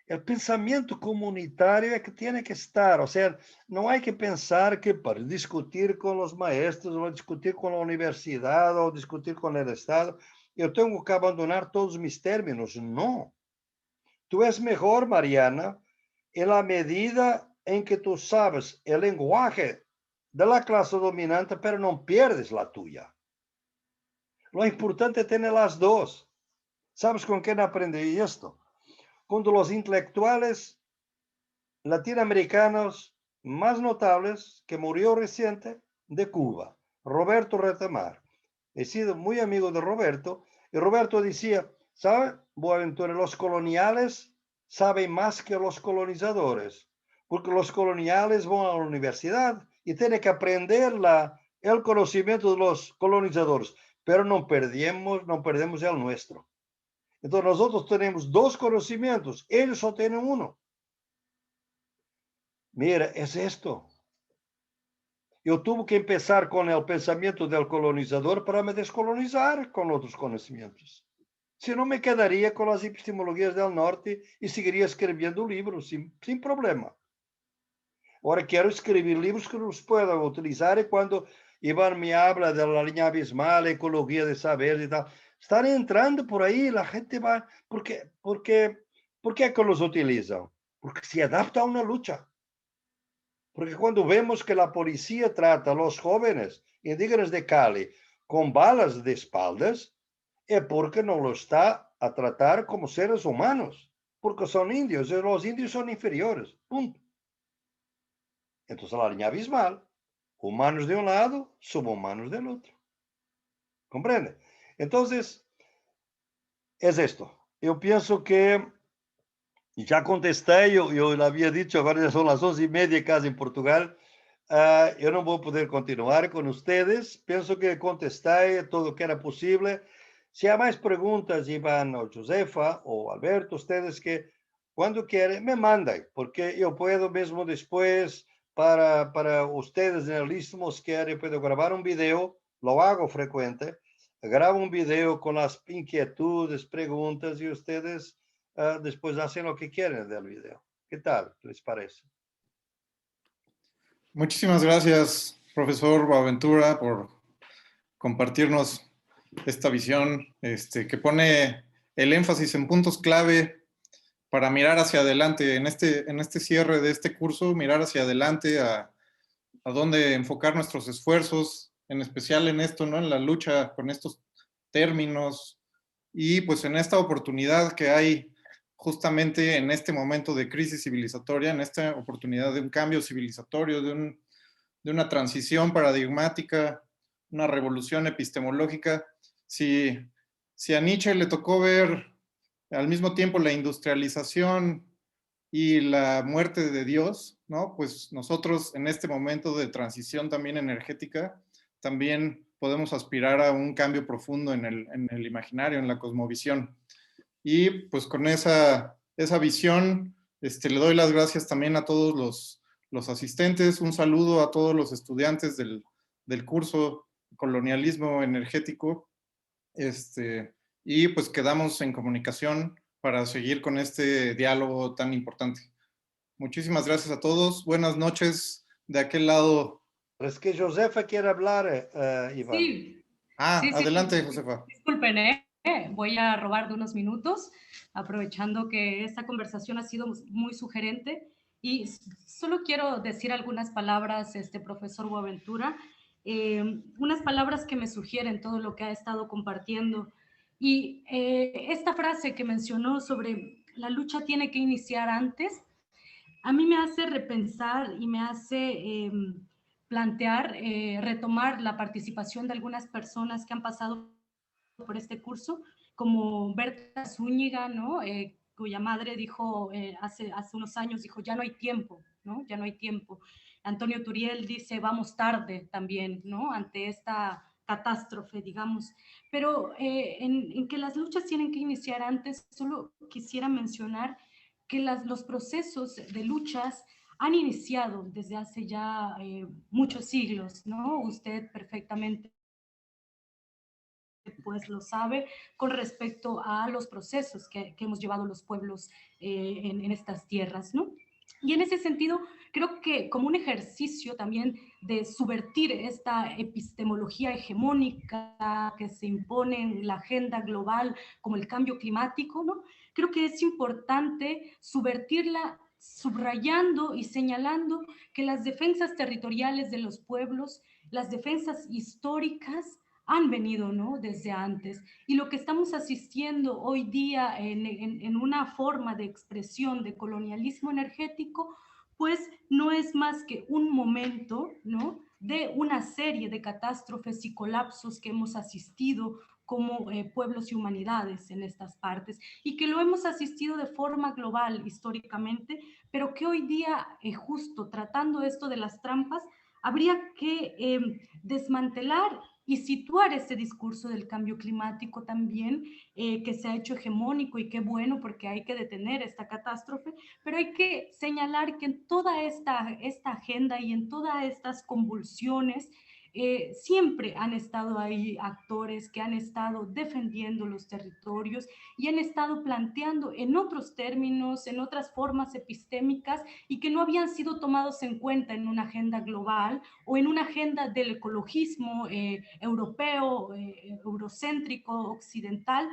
el pensamiento comunitario es que tiene que estar, o sea, no hay que pensar que para discutir con los maestros, o discutir con la universidad, o discutir con el Estado, yo tengo que abandonar todos mis términos. No. Tú es mejor, Mariana, en la medida en que tú sabes el lenguaje de la clase dominante, pero no pierdes la tuya. Lo importante es tener las dos. ¿Sabes con quién aprendí esto? Cuando los intelectuales latinoamericanos más notables que murió reciente de Cuba, Roberto Retamar. He sido muy amigo de Roberto y Roberto decía, ¿sabe, Boaventura? Los coloniales saben más que los colonizadores, porque los coloniales van a la universidad y tienen que aprender el conocimiento de los colonizadores, pero no perdemos el nuestro. Entonces nosotros tenemos dos conocimientos, ellos solo tienen uno. Mira, es esto. Yo tuve que empezar con el pensamiento del colonizador para me descolonizar con otros conocimientos. Si no, me quedaría con las epistemologías del norte y seguiría escribiendo libros sin problema. Ahora quiero escribir libros que los pueda utilizar y cuando Iván me habla de la línea abismal, ecología de saber y tal, están entrando por ahí, la gente va... ¿Por qué que los utilizan? Porque se adapta a una lucha. Porque cuando vemos que la policía trata a los jóvenes indígenas de Cali con balas de espaldas, es porque no lo está a tratar como seres humanos, porque son indios y los indios son inferiores, punto. Entonces la línea abismal, humanos de un lado, subhumanos del otro. ¿Comprende? Entonces, es esto. Yo pienso que ya contesté, yo le había dicho, ahora ya son las 11:30 casi en Portugal. Yo no voy a poder continuar con ustedes. Pienso que contesté todo lo que era posible. Si hay más preguntas, Iván o Josefa o Alberto, ustedes que cuando quieren me mandan, porque yo puedo mismo después para ustedes en el Istmo Mosquera, puedo grabar un video, lo hago frecuente, grabo un video con las inquietudes, preguntas y ustedes después hacen lo que quieren del video. ¿Qué tal les parece? Muchísimas gracias, profesor Boaventura, por compartirnos esta visión que pone el énfasis en puntos clave para mirar hacia adelante, en este cierre de este curso, mirar hacia adelante a dónde enfocar nuestros esfuerzos, en especial en esto, ¿no? En la lucha con estos términos y pues en esta oportunidad que hay justamente en este momento de crisis civilizatoria, en esta oportunidad de un cambio civilizatorio, de una transición paradigmática, una revolución epistemológica. Si a Nietzsche le tocó ver al mismo tiempo la industrialización y la muerte de Dios, ¿no? Pues nosotros en este momento de transición también energética, también podemos aspirar a un cambio profundo en el imaginario, en la cosmovisión. Y pues con esa visión, le doy las gracias también a todos los asistentes, un saludo a todos los estudiantes del curso Colonialismo Energético, y pues quedamos en comunicación para seguir con este diálogo tan importante. Muchísimas gracias a todos. Buenas noches de aquel lado. Es que Josefa quiere hablar, Iván. Sí. Sí, Sí. adelante, Josefa. Disculpen, voy a robar de unos minutos, aprovechando que esta conversación ha sido muy sugerente. Y solo quiero decir algunas palabras, profesor Boaventura, unas palabras que me sugieren todo lo que ha estado compartiendo. Y esta frase que mencionó sobre la lucha tiene que iniciar antes, a mí me hace repensar y me hace plantear, retomar la participación de algunas personas que han pasado por este curso, como Berta Zúñiga, ¿no? Cuya madre dijo hace unos años, dijo, ya no hay tiempo, ¿no? Ya no hay tiempo. Antonio Turiel dice, vamos tarde también, ¿no? Ante esta catástrofe, digamos. Pero en que las luchas tienen que iniciar antes, solo quisiera mencionar que los procesos de luchas han iniciado desde hace ya muchos siglos, ¿no? Usted perfectamente pues lo sabe con respecto a los procesos que hemos llevado los pueblos en estas tierras, ¿no? Y en ese sentido, creo que como un ejercicio también de subvertir esta epistemología hegemónica que se impone en la agenda global como el cambio climático, ¿no? Creo que es importante subvertirla subrayando y señalando que las defensas territoriales de los pueblos, las defensas históricas, han venido, ¿no? Desde antes. Y lo que estamos asistiendo hoy día en una forma de expresión de colonialismo energético, pues no es más que un momento, ¿no? De una serie de catástrofes y colapsos que hemos asistido como pueblos y humanidades en estas partes, y que lo hemos asistido de forma global históricamente, pero que hoy día, justo tratando esto de las trampas, habría que desmantelar y situar este discurso del cambio climático también, que se ha hecho hegemónico, y qué bueno, porque hay que detener esta catástrofe, pero hay que señalar que en toda esta agenda y en todas estas convulsiones, siempre han estado ahí actores que han estado defendiendo los territorios y han estado planteando en otros términos, en otras formas epistémicas, y que no habían sido tomados en cuenta en una agenda global o en una agenda del ecologismo europeo, eurocéntrico, occidental,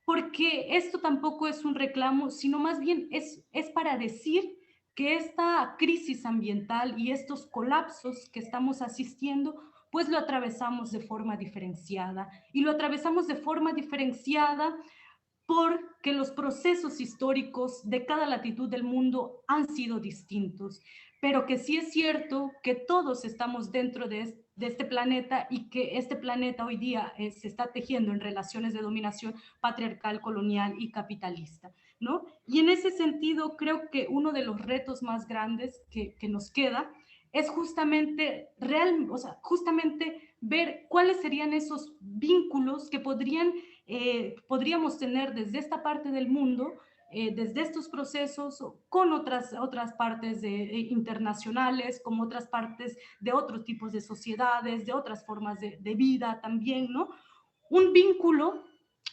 porque esto tampoco es un reclamo, sino más bien es para decir que esta crisis ambiental y estos colapsos que estamos asistiendo, pues lo atravesamos de forma diferenciada, y lo atravesamos de forma diferenciada porque los procesos históricos de cada latitud del mundo han sido distintos, pero que sí es cierto que todos estamos dentro de este planeta, y que este planeta hoy día se está tejiendo en relaciones de dominación patriarcal, colonial y capitalista, ¿no? Y en ese sentido creo que uno de los retos más grandes que nos queda es justamente justamente ver cuáles serían esos vínculos que podríamos tener desde esta parte del mundo desde estos procesos con otras partes internacionales, con otras partes de otros tipos de sociedades, de otras formas de vida también, ¿no? Un vínculo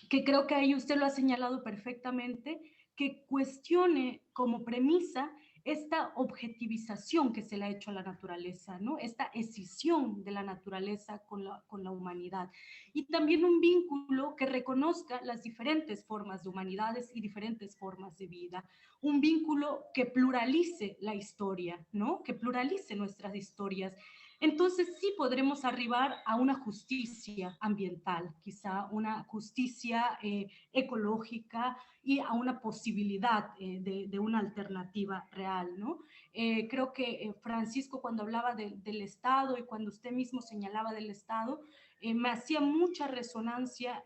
que creo que ahí usted lo ha señalado perfectamente, que cuestione como premisa esta objetivización que se le ha hecho a la naturaleza, ¿no? Esta escisión de la naturaleza con la humanidad. Y también un vínculo que reconozca las diferentes formas de humanidades y diferentes formas de vida. Un vínculo que pluralice la historia, ¿no? Que pluralice nuestras historias. Entonces sí podremos arribar a una justicia ambiental, quizá una justicia ecológica y a una posibilidad de una alternativa real, ¿no? Creo que Francisco, cuando hablaba del Estado y cuando usted mismo señalaba del Estado, me hacía mucha resonancia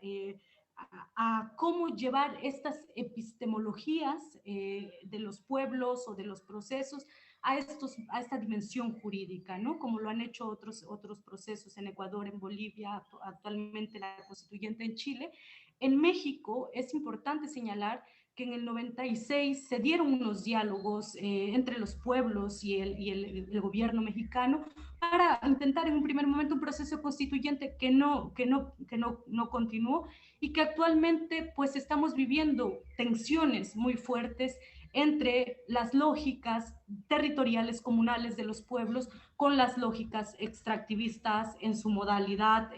a cómo llevar estas epistemologías de los pueblos o de los procesos a esta dimensión jurídica, ¿no? Como lo han hecho otros procesos en Ecuador, en Bolivia, actualmente la constituyente en Chile. En México es importante señalar que en el 96 se dieron unos diálogos entre los pueblos y el gobierno mexicano para intentar en un primer momento un proceso constituyente que no continuó y que actualmente pues estamos viviendo tensiones muy fuertes entre las lógicas territoriales comunales de los pueblos con las lógicas extractivistas en su modalidad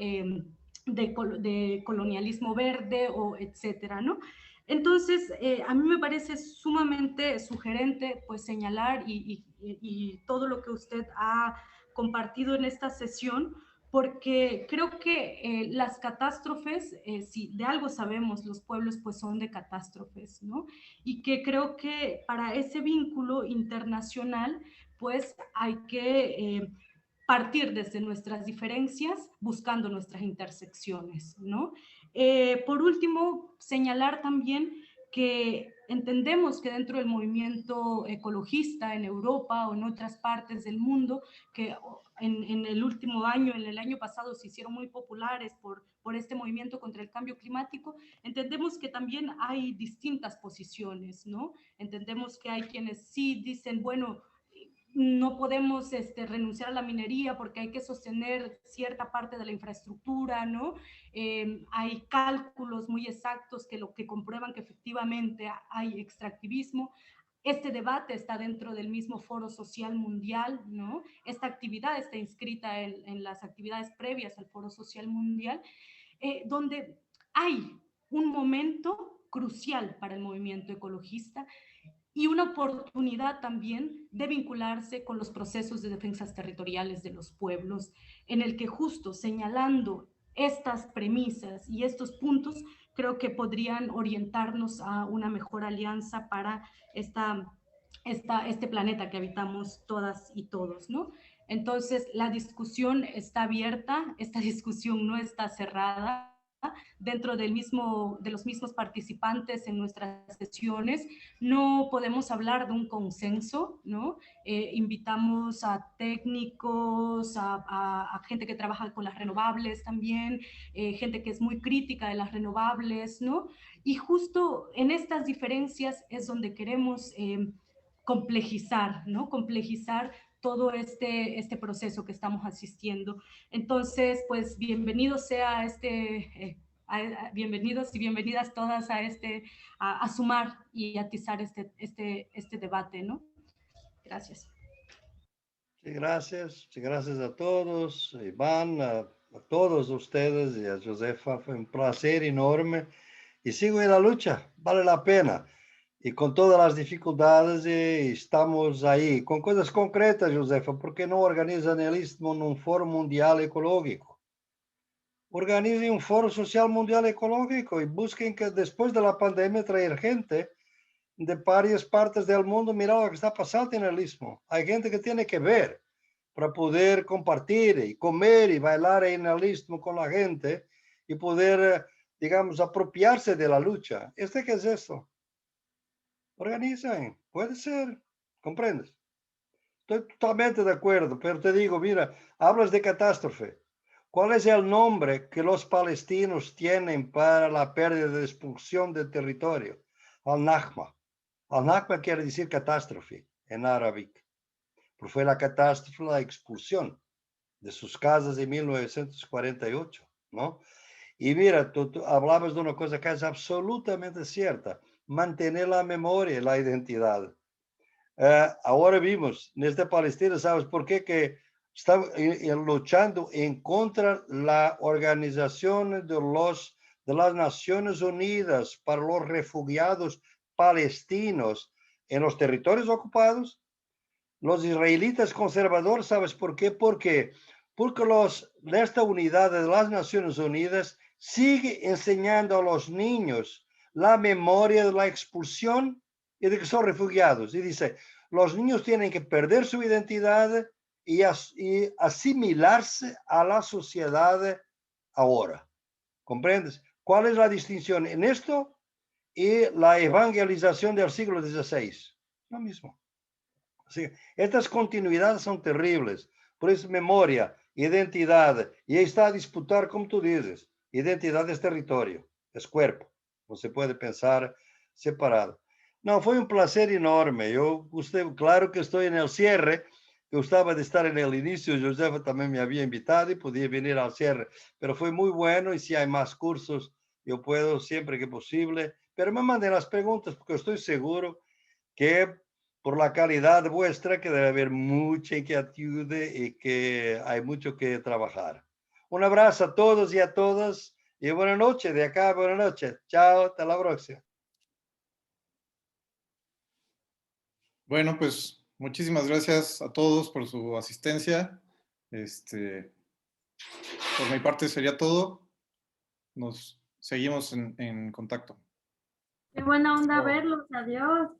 de colonialismo verde o etcétera, ¿no? Entonces, a mí me parece sumamente sugerente pues señalar y todo lo que usted ha compartido en esta sesión, porque creo que las catástrofes, si de algo sabemos, los pueblos pues son de catástrofes, ¿no? Y que creo que para ese vínculo internacional pues hay que partir desde nuestras diferencias buscando nuestras intersecciones, ¿no? Por último, señalar también que entendemos que dentro del movimiento ecologista en Europa o en otras partes del mundo, que en el último año, en el año pasado, se hicieron muy populares por este movimiento contra el cambio climático, entendemos que también hay distintas posiciones, ¿no? Entendemos que hay quienes sí dicen, bueno, no podemos renunciar a la minería porque hay que sostener cierta parte de la infraestructura, ¿no? Hay cálculos muy exactos que comprueban que efectivamente hay extractivismo. Este debate está dentro del mismo Foro Social Mundial, ¿no? Esta actividad está inscrita en las actividades previas al Foro Social Mundial, donde hay un momento crucial para el movimiento ecologista y una oportunidad también de vincularse con los procesos de defensas territoriales de los pueblos, en el que justo señalando estas premisas y estos puntos, creo que podrían orientarnos a una mejor alianza para este planeta que habitamos todas y todos, ¿no? Entonces, la discusión está abierta, esta discusión no está cerrada, dentro de los mismos participantes en nuestras sesiones. No podemos hablar de un consenso, ¿no? Invitamos a técnicos, a gente que trabaja con las renovables también, gente que es muy crítica de las renovables, ¿no? Y justo en estas diferencias es donde queremos complejizar, ¿no? Complejizar todo este proceso que estamos asistiendo. Entonces, pues bienvenido sea bienvenidos y bienvenidas todas a sumar y atizar este debate, ¿no? Gracias. Sí, gracias a todos, Iván, a todos ustedes y a Josefa, fue un placer enorme y sigo en la lucha, vale la pena. Y con todas las dificultades estamos ahí, con cosas concretas, Josefa, ¿por qué no organizan el Istmo en un foro mundial ecológico? Organicen un foro social mundial ecológico y busquen que después de la pandemia traer gente de varias partes del mundo, mira lo que está pasando en el Istmo. Hay gente que tiene que ver para poder compartir y comer y bailar en el Istmo con la gente y poder, digamos, apropiarse de la lucha. ¿Qué es esto? Organizan, puede ser, ¿comprendes? Estoy totalmente de acuerdo, pero te digo, mira, hablas de catástrofe. ¿Cuál es el nombre que los palestinos tienen para la pérdida de expulsión de territorio? Al-Nakba. Al-Nakba quiere decir catástrofe en árabe, porque fue la catástrofe, la expulsión de sus casas en 1948, ¿no? Y mira, tú hablabas de una cosa que es absolutamente cierta, mantener la memoria, la identidad. Ahora vimos en esta Palestina, ¿sabes por qué? Que están luchando en contra de la organización de las Naciones Unidas para los refugiados palestinos en los territorios ocupados. Los israelitas conservadores, ¿sabes por qué? Porque esta unidad de las Naciones Unidas sigue enseñando a los niños la memoria de la expulsión y de que son refugiados. Y dice, los niños tienen que perder su identidad y asimilarse a la sociedad ahora. ¿Comprendes? ¿Cuál es la distinción en esto y la evangelización del siglo XVI? Lo mismo. Sí, estas continuidades son terribles. Por eso memoria, identidad, y ahí está a disputar, como tú dices, identidad es territorio, es cuerpo, no se puede pensar separado. No, fue un placer enorme. Claro que estoy en el cierre, gustaba de estar en el inicio, Josefa también me había invitado y podía venir al cierre, pero fue muy bueno y si hay más cursos, yo puedo siempre que posible, pero me manden las preguntas porque estoy seguro que por la calidad vuestra que debe haber mucha inquietud y que hay mucho que trabajar. Un abrazo a todos y a todas y buenas noches de acá, buenas noches. Chao, hasta la próxima. Bueno, pues muchísimas gracias a todos por su asistencia. Por mi parte sería todo. Nos seguimos en contacto. Qué buena onda verlos. Adiós.